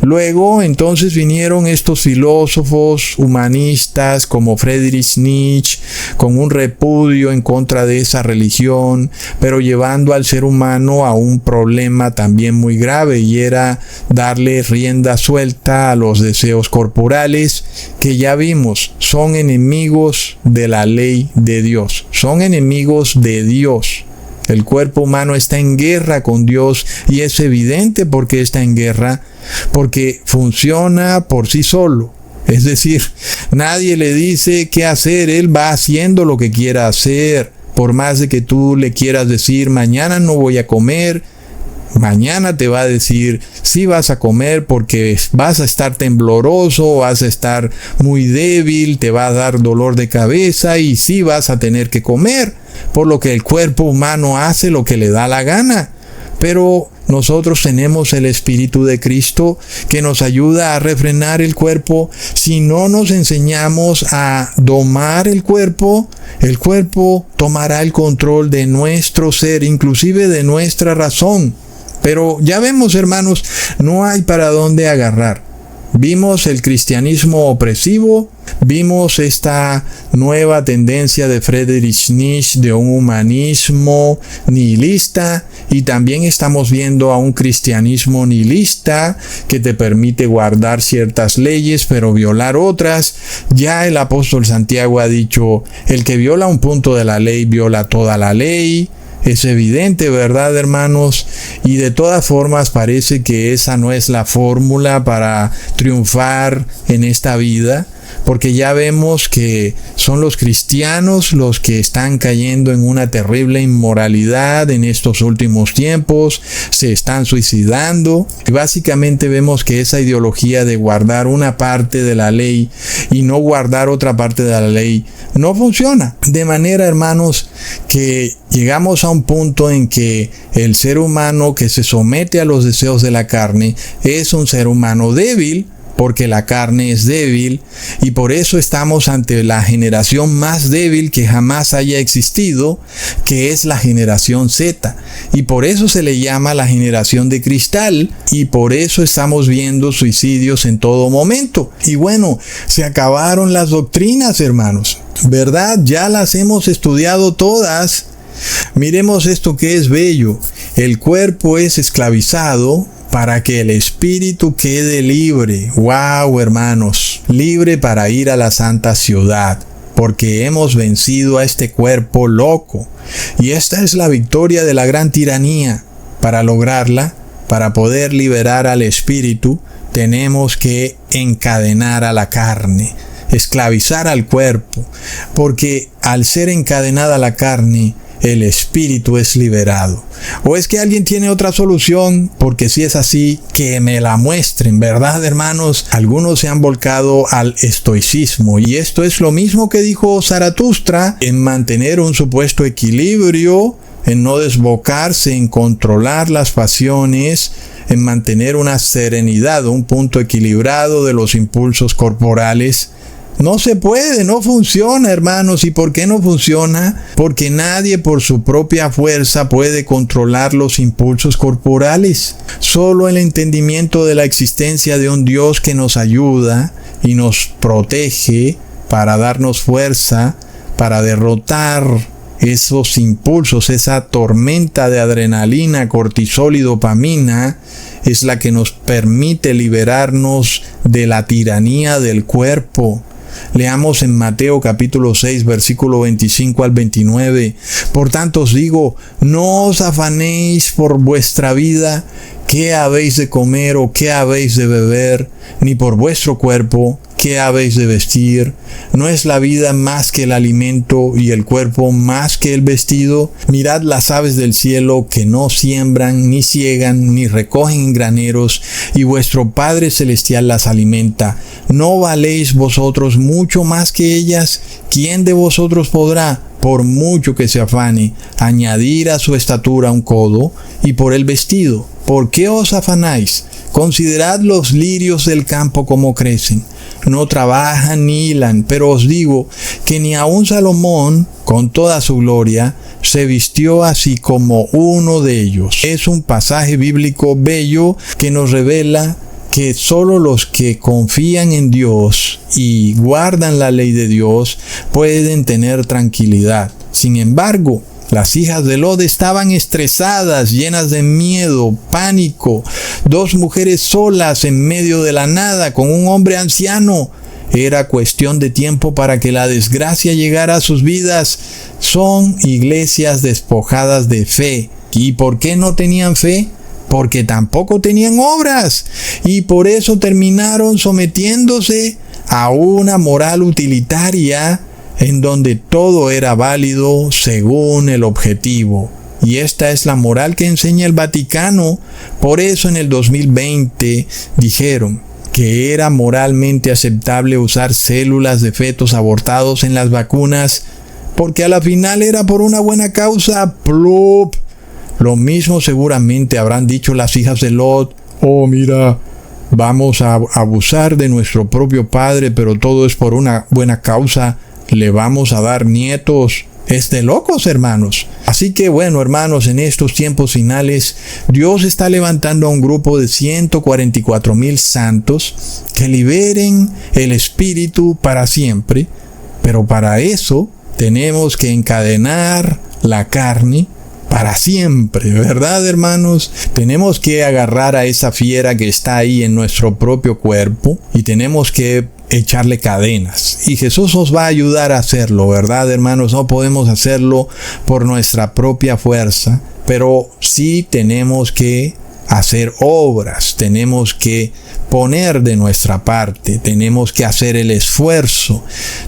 Speaker 7: Luego, entonces vinieron estos filósofos humanistas como Friedrich Nietzsche, con un repudio en contra de esa religión, pero llevando al ser humano a un problema también muy grave, y era darle rienda suelta a los deseos corporales, que ya vimos, son enemigos de la ley de Dios, son enemigos de Dios. El cuerpo humano está en guerra con Dios, y es evidente por qué está en guerra, porque funciona por sí solo. Es decir, nadie le dice qué hacer, él va haciendo lo que quiera hacer. Por más de que tú le quieras decir, mañana no voy a comer, mañana te va a decir, sí vas a comer porque vas a estar tembloroso, vas a estar muy débil, te va a dar dolor de cabeza y sí vas a tener que comer. Por lo que el cuerpo humano hace lo que le da la gana. Pero nosotros tenemos el Espíritu de Cristo que nos ayuda a refrenar el cuerpo. Si no nos enseñamos a domar el cuerpo tomará el control de nuestro ser, inclusive de nuestra razón. Pero ya vemos, hermanos, no hay para dónde agarrar. Vimos el cristianismo opresivo, vimos esta nueva tendencia de Friedrich Nietzsche de un humanismo nihilista, y también estamos viendo a un cristianismo nihilista que te permite guardar ciertas leyes pero violar otras. Ya el apóstol Santiago ha dicho, el que viola un punto de la ley viola toda la ley. Es evidente, ¿verdad, hermanos? Y de todas formas parece que esa no es la fórmula para triunfar en esta vida, porque ya vemos que son los cristianos los que están cayendo en una terrible inmoralidad en estos últimos tiempos, se están suicidando, y básicamente vemos que esa ideología de guardar una parte de la ley y no guardar otra parte de la ley no funciona. De manera, hermanos, que llegamos a un punto en que el ser humano que se somete a los deseos de la carne es un ser humano débil, porque la carne es débil, y por eso estamos ante la generación más débil que jamás haya existido, que es la generación Z, y por eso se le llama la generación de cristal, y por eso estamos viendo suicidios en todo momento. Y bueno, se acabaron las doctrinas, hermanos, ¿verdad? Ya las hemos estudiado todas. Miremos esto que es bello. El cuerpo es esclavizado para que el espíritu quede libre. ¡Wow, hermanos! Libre para ir a la santa ciudad, porque hemos vencido a este cuerpo loco. Y esta es la victoria de la gran tiranía. Para lograrla, para poder liberar al espíritu, tenemos que encadenar a la carne, esclavizar al cuerpo, porque al ser encadenada la carne, el espíritu es liberado. ¿O es que alguien tiene otra solución? Porque si es así, que me la muestren, ¿verdad, hermanos? Algunos se han volcado al estoicismo, y esto es lo mismo que dijo Zaratustra, en mantener un supuesto equilibrio, en no desbocarse, en controlar las pasiones, en mantener una serenidad, un punto equilibrado de los impulsos corporales. No se puede, no funciona, hermanos. ¿Y por qué no funciona? Porque nadie por su propia fuerza puede controlar los impulsos corporales. Solo el entendimiento de la existencia de un Dios que nos ayuda y nos protege para darnos fuerza, para derrotar esos impulsos, esa tormenta de adrenalina, cortisol y dopamina, es la que nos permite liberarnos de la tiranía del cuerpo. Leamos en Mateo capítulo 6, versículo 25 al 29. Por tanto os digo, no os afanéis por vuestra vida, qué habéis de comer o qué habéis de beber, ni por vuestro cuerpo, qué habéis de vestir. ¿No es la vida más que el alimento y el cuerpo más que el vestido? Mirad las aves del cielo, que no siembran, ni siegan, ni recogen en graneros, y vuestro Padre Celestial las alimenta. ¿No valéis vosotros mucho más que ellas? ¿Quién de vosotros podrá, por mucho que se afane, añadir a su estatura un codo? Y por el vestido, ¿por qué os afanáis? Considerad los lirios del campo como crecen. No trabajan ni hilan, pero os digo que ni aun Salomón, con toda su gloria, se vistió así como uno de ellos. Es un pasaje bíblico bello que nos revela que solo los que confían en Dios y guardan la ley de Dios pueden tener tranquilidad. Sin embargo, las hijas de Lot estaban estresadas, llenas de miedo, pánico. 2 mujeres solas en medio de la nada con un hombre anciano. Era cuestión de tiempo para que la desgracia llegara a sus vidas. Son iglesias despojadas de fe. ¿Y por qué no tenían fe? Porque tampoco tenían obras. Y por eso terminaron sometiéndose a una moral utilitaria en donde todo era válido según el objetivo. Y esta es la moral que enseña el Vaticano. Por eso en el 2020 dijeron que era moralmente aceptable usar células de fetos abortados en las vacunas, porque a la final era por una buena causa. ¡Plup! Lo mismo seguramente habrán dicho las hijas de Lot. Oh, mira, vamos a abusar de nuestro propio padre, pero todo es por una buena causa. Le vamos a dar nietos. Es de locos, hermanos. Así que bueno, hermanos, en estos tiempos finales, Dios está levantando a un grupo de 144,000 santos que liberen el espíritu para siempre. Pero para eso tenemos que encadenar la carne para siempre, ¿verdad, hermanos? Tenemos que agarrar a esa fiera que está ahí en nuestro propio cuerpo y tenemos que echarle cadenas. Y Jesús nos va a ayudar a hacerlo, ¿verdad, hermanos? No podemos hacerlo por nuestra propia fuerza, pero sí tenemos que hacer obras, tenemos que poner de nuestra parte, tenemos que hacer el esfuerzo,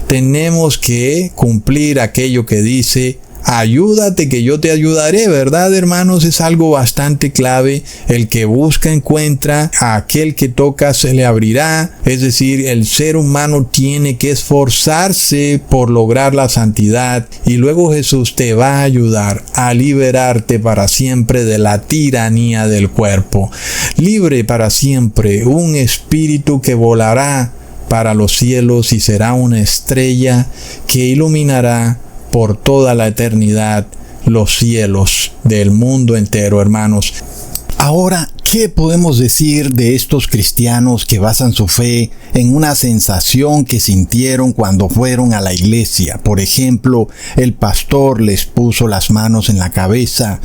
Speaker 7: tenemos que cumplir aquello que dice: ayúdate que yo te ayudaré, ¿verdad, hermanos? Es algo bastante clave. El que busca encuentra, a aquel que toca se le abrirá. Es decir, el ser humano tiene que esforzarse por lograr la santidad, y luego Jesús te va a ayudar a liberarte para siempre de la tiranía del cuerpo. Libre para siempre, un espíritu que volará para los cielos y será una estrella que iluminará por toda la eternidad los cielos del mundo entero, hermanos.
Speaker 9: Ahora, ¿qué podemos decir de estos cristianos que basan su fe en una sensación que sintieron cuando fueron a la iglesia? Por ejemplo, el pastor les puso las manos en la cabeza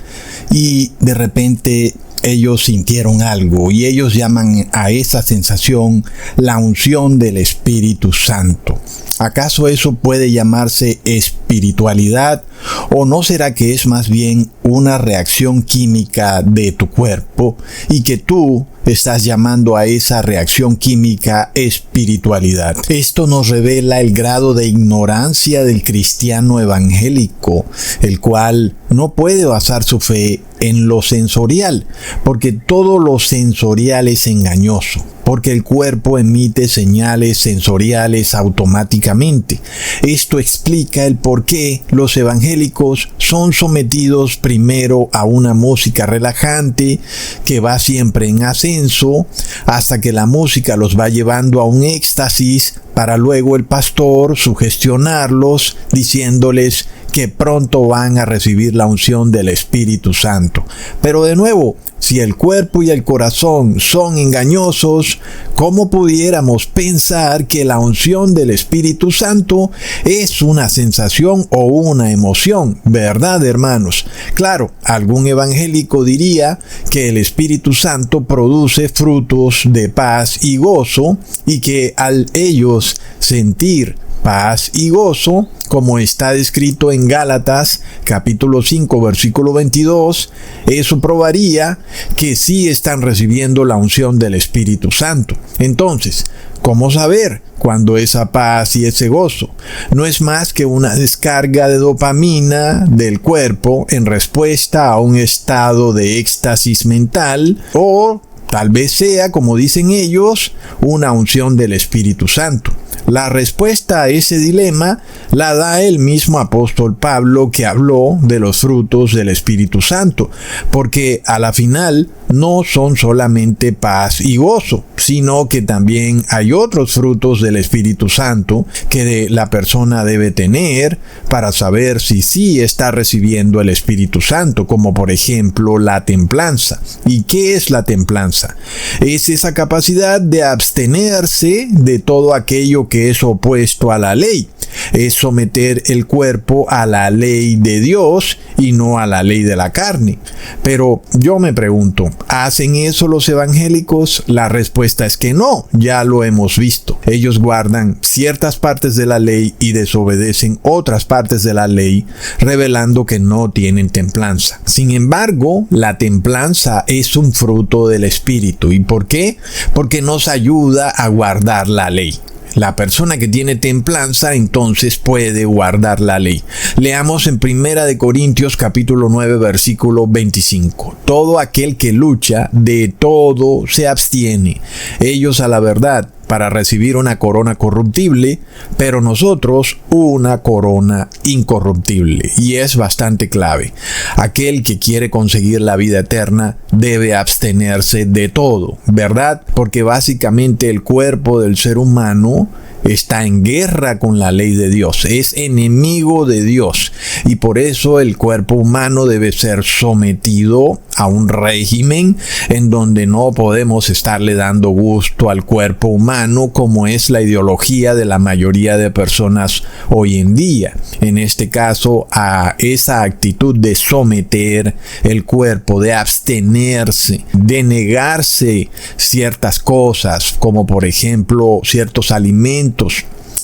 Speaker 9: y de repente ellos sintieron algo, y ellos llaman a esa sensación la unción del Espíritu Santo. ¿Acaso eso puede llamarse espiritualidad? ¿O no será que es más bien una reacción química de tu cuerpo y que tú estás llamando a esa reacción química espiritualidad? Esto nos revela el grado de ignorancia del cristiano evangélico, el cual no puede basar su fe en lo sensorial, porque todo lo sensorial es engañoso, porque el cuerpo emite señales sensoriales automáticamente. Esto explica el por qué los evangélicos son sometidos primero a una música relajante que va siempre en ascenso, hasta que la música los va llevando a un éxtasis, para luego el pastor sugestionarlos diciéndoles que pronto van a recibir la unción del Espíritu Santo. Pero de nuevo, si el cuerpo y el corazón son engañosos, ¿cómo pudiéramos pensar que la unción del Espíritu Santo es una sensación o una emoción? ¿Verdad, hermanos? Claro, algún evangélico diría que el Espíritu Santo produce frutos de paz y gozo, y que al ellos sentir paz y gozo, como está descrito en Gálatas capítulo 5 versículo 22, eso probaría que sí están recibiendo la unción del Espíritu Santo. Entonces, ¿cómo saber cuando esa paz y ese gozo no es más que una descarga de dopamina del cuerpo en respuesta a un estado de éxtasis mental, o tal vez sea, como dicen ellos, una unción del Espíritu Santo? La respuesta a ese dilema la da el mismo apóstol Pablo, que habló de los frutos del Espíritu Santo, porque a la final no son solamente paz y gozo, sino que también hay otros frutos del Espíritu Santo que la persona debe tener para saber si sí está recibiendo el Espíritu Santo, como por ejemplo la templanza. ¿Y qué es la templanza? Es esa capacidad de abstenerse de todo aquello que es opuesto a la ley. Es someter el cuerpo a la ley de Dios y no a la ley de la carne. Pero yo me pregunto, ¿hacen eso los evangélicos? La respuesta es que no, ya lo hemos visto. Ellos guardan ciertas partes de la ley y desobedecen otras partes de la ley, revelando que no tienen templanza. Sin embargo, la templanza es un fruto del Espíritu. ¿Y por qué? Porque nos ayuda a guardar la ley. La persona que tiene templanza entonces puede guardar la ley. Leamos en 1 Corintios capítulo 9 versículo 25. Todo aquel que lucha, de todo se abstiene. Ellos a la verdad para recibir una corona corruptible, pero nosotros una corona incorruptible. Y es bastante clave. Aquel que quiere conseguir la vida eterna debe abstenerse de todo, ¿verdad? Porque básicamente el cuerpo del ser humano está en guerra con la ley de Dios, es enemigo de Dios, y por eso el cuerpo humano debe ser sometido a un régimen en donde no podemos estarle dando gusto al cuerpo humano, como es la ideología de la mayoría de personas hoy en día. En este caso, a esa actitud de someter el cuerpo, de abstenerse, de negarse ciertas cosas, como por ejemplo ciertos alimentos.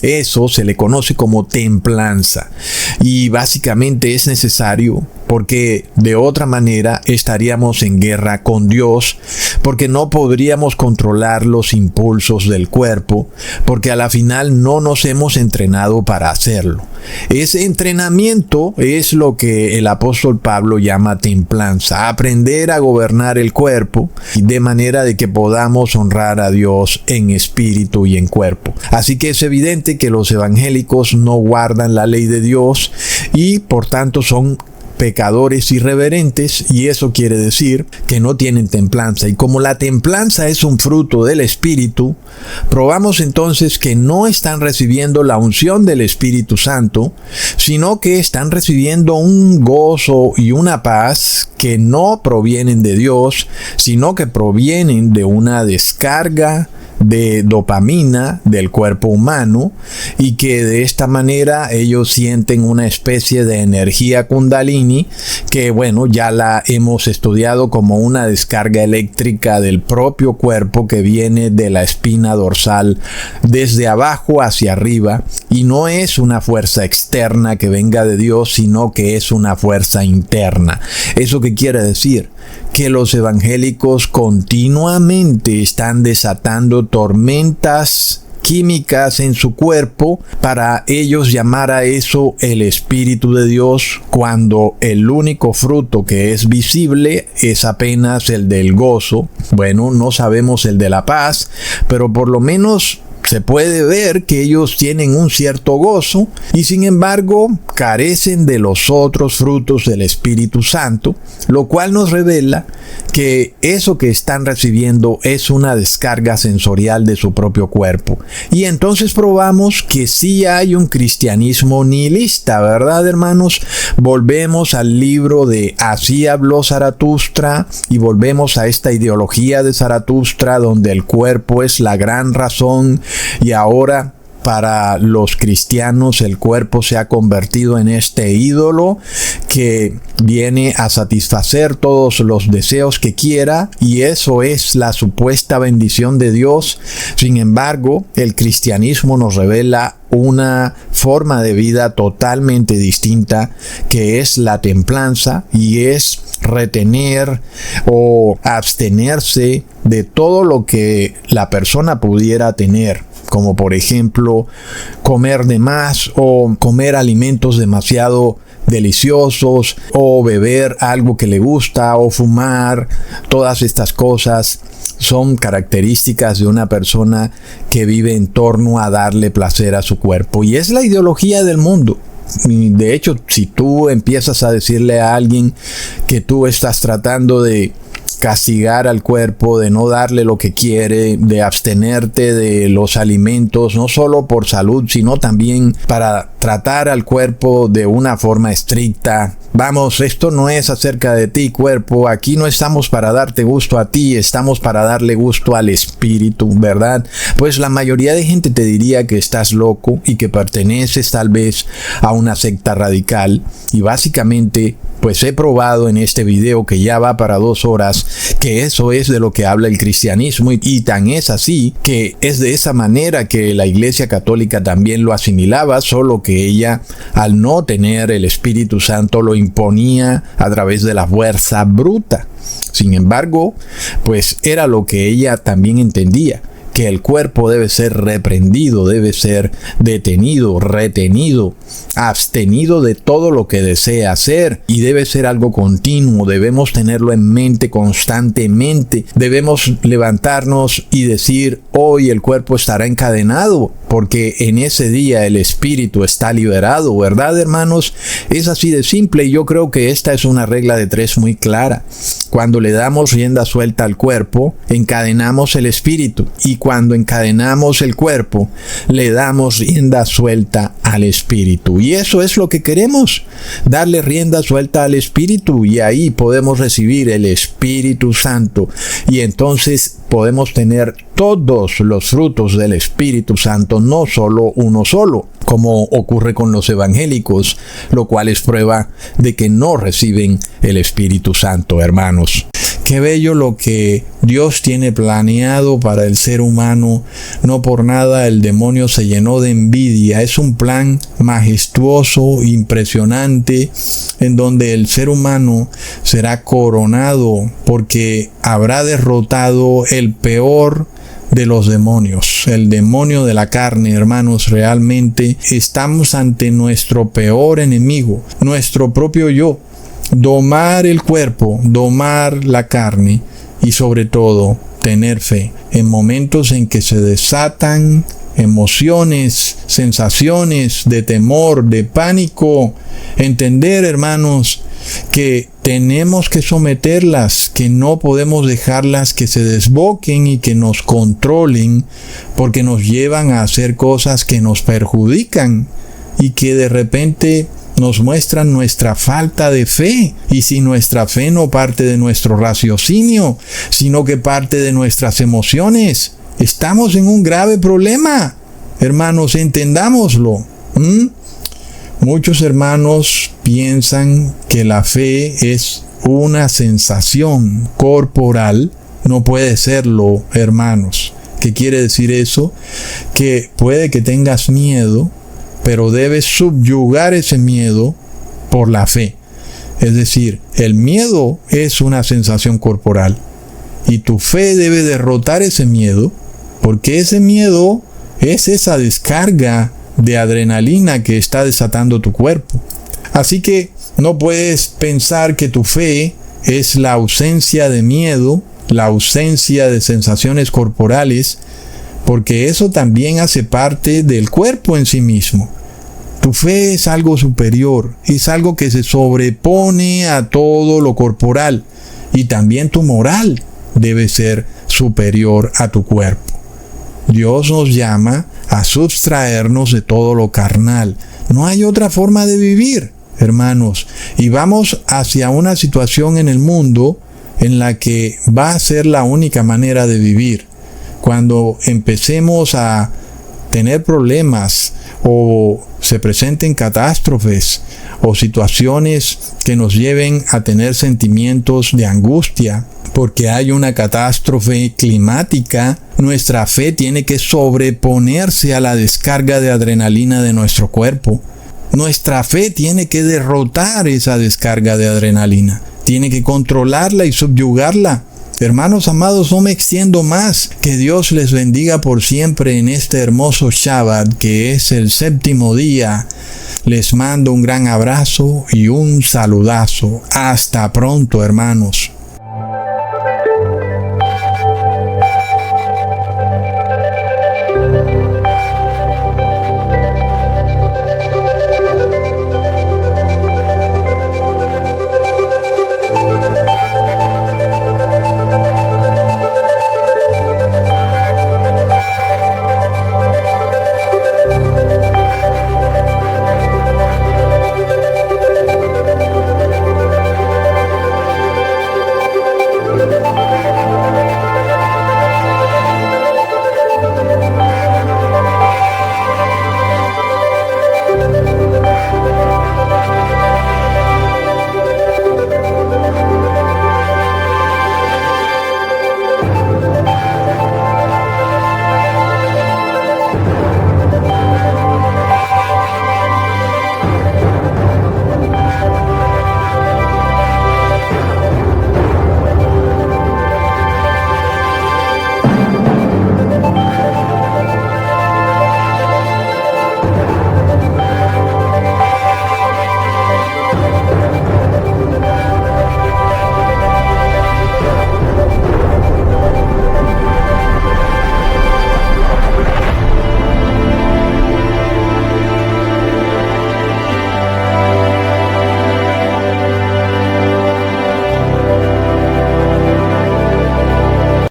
Speaker 9: Eso se le conoce como templanza, y básicamente es necesario porque de otra manera estaríamos en guerra con Dios, porque no podríamos controlar los impulsos del cuerpo, porque a la final no nos hemos entrenado para hacerlo. Ese entrenamiento es lo que el apóstol Pablo llama templanza, aprender a gobernar el cuerpo de manera de que podamos honrar a Dios en espíritu y en cuerpo. Así que es evidente que los evangélicos no guardan la ley de Dios y por tanto son pecadores irreverentes, y eso quiere decir que no tienen templanza. Y como la templanza es un fruto del Espíritu, probamos entonces que no están recibiendo la unción del Espíritu Santo, sino que están recibiendo un gozo y una paz que no provienen de Dios, sino que provienen de una descarga de dopamina del cuerpo humano, y que de esta manera ellos sienten una especie de energía kundalini que, bueno, ya la hemos estudiado como una descarga eléctrica del propio cuerpo que viene de la espina dorsal desde abajo hacia arriba, y no es una fuerza externa que venga de Dios, sino que es una fuerza interna. ¿Eso qué quiere decir? Que los evangélicos continuamente están desatando tormentas químicas en su cuerpo para ellos llamar a eso el Espíritu de Dios, cuando el único fruto que es visible es apenas el del gozo. Bueno, no sabemos el de la paz, pero por lo menos se puede ver que ellos tienen un cierto gozo, y sin embargo carecen de los otros frutos del Espíritu Santo, lo cual nos revela que eso que están recibiendo es una descarga sensorial de su propio cuerpo. Y entonces probamos que sí hay un cristianismo nihilista, ¿verdad, hermanos? Volvemos al libro de Así habló Zaratustra y volvemos a esta ideología de Zaratustra donde el cuerpo es la gran razón y ahora para los cristianos el cuerpo se ha convertido en este ídolo que viene a satisfacer todos los deseos que quiera y eso es la supuesta bendición de Dios. Sin embargo, el cristianismo nos revela una forma de vida totalmente distinta que es la templanza y es retener o abstenerse de todo lo que la persona pudiera tener, como por ejemplo comer de más o comer alimentos demasiado deliciosos o beber algo que le gusta o fumar. Todas estas cosas son características de una persona que vive en torno a darle placer a su cuerpo y es la ideología del mundo. De hecho, si tú empiezas a decirle a alguien que tú estás tratando de castigar al cuerpo, de no darle lo que quiere, de abstenerte de los alimentos, no solo por salud, sino también para tratar al cuerpo de una forma estricta. Vamos, esto no es acerca de ti, cuerpo. Aquí no estamos para darte gusto a ti, estamos para darle gusto al espíritu, ¿verdad? Pues la mayoría de gente te diría que estás loco y que perteneces tal vez a una secta radical. Y básicamente, pues he probado en este video que ya va para 2 horas que eso es de lo que habla el cristianismo y tan es así que es de esa manera que la Iglesia Católica también lo asimilaba, solo que ella al no tener el Espíritu Santo lo imponía a través de la fuerza bruta. Sin embargo, pues era lo que ella también entendía, que el cuerpo debe ser reprendido, debe ser detenido, retenido, abstenido de todo lo que desea hacer y debe ser algo continuo, debemos tenerlo en mente constantemente, debemos levantarnos y decir hoy el cuerpo estará encadenado porque en ese día el espíritu está liberado, ¿verdad, hermanos? Es así de simple y yo creo que esta es una regla de 3 muy clara. Cuando le damos rienda suelta al cuerpo, encadenamos el espíritu y cuando encadenamos el cuerpo, le damos rienda suelta al espíritu. Y eso es lo que queremos, darle rienda suelta al espíritu y ahí podemos recibir el Espíritu Santo y entonces podemos tener todos los frutos del Espíritu Santo, no solo uno solo, como ocurre con los evangélicos, lo cual es prueba de que no reciben el Espíritu Santo, hermanos. Qué bello lo que Dios tiene planeado para el ser humano. No por nada el demonio se llenó de envidia. Es un plan majestuoso, impresionante, en donde el ser humano será coronado porque habrá derrotado el peor de los demonios, el demonio de la carne. Hermanos, realmente estamos ante nuestro peor enemigo, nuestro propio yo. Domar el cuerpo, domar la carne y sobre todo tener fe en momentos en que se desatan emociones, sensaciones de temor, de pánico. Entender, hermanos, que tenemos que someterlas, que no podemos dejarlas que se desboquen y que nos controlen porque nos llevan a hacer cosas que nos perjudican y que de repente nos muestran nuestra falta de fe. Y si nuestra fe no parte de nuestro raciocinio, sino que parte de nuestras emociones, estamos en un grave problema. Hermanos, entendámoslo. Muchos hermanos piensan que la fe es una sensación corporal. No puede serlo, hermanos. ¿Qué quiere decir eso? Que puede que tengas miedo, pero debes subyugar ese miedo por la fe. Es decir, el miedo es una sensación corporal y tu fe debe derrotar ese miedo, porque ese miedo es esa descarga de adrenalina que está desatando tu cuerpo. Así que no puedes pensar que tu fe es la ausencia de miedo, la ausencia de sensaciones corporales, porque eso también hace parte del cuerpo en sí mismo. Tu fe es algo superior, es algo que se sobrepone a todo lo corporal
Speaker 7: y también tu moral debe ser superior a tu cuerpo. Dios nos llama a sustraernos de todo lo carnal. No hay otra forma de vivir, hermanos, y vamos hacia una situación en el mundo en la que va a ser la única manera de vivir. Cuando empecemos a tener problemas o se presenten catástrofes o situaciones que nos lleven a tener sentimientos de angustia porque hay una catástrofe climática, nuestra fe tiene que sobreponerse a la descarga de adrenalina de nuestro cuerpo. Nuestra fe tiene que derrotar esa descarga de adrenalina, tiene que controlarla y subyugarla. Hermanos amados, no me extiendo más. Que Dios les bendiga por siempre en este hermoso Shabbat, que es el 7º día. Les mando un gran abrazo y un saludazo. Hasta pronto, hermanos.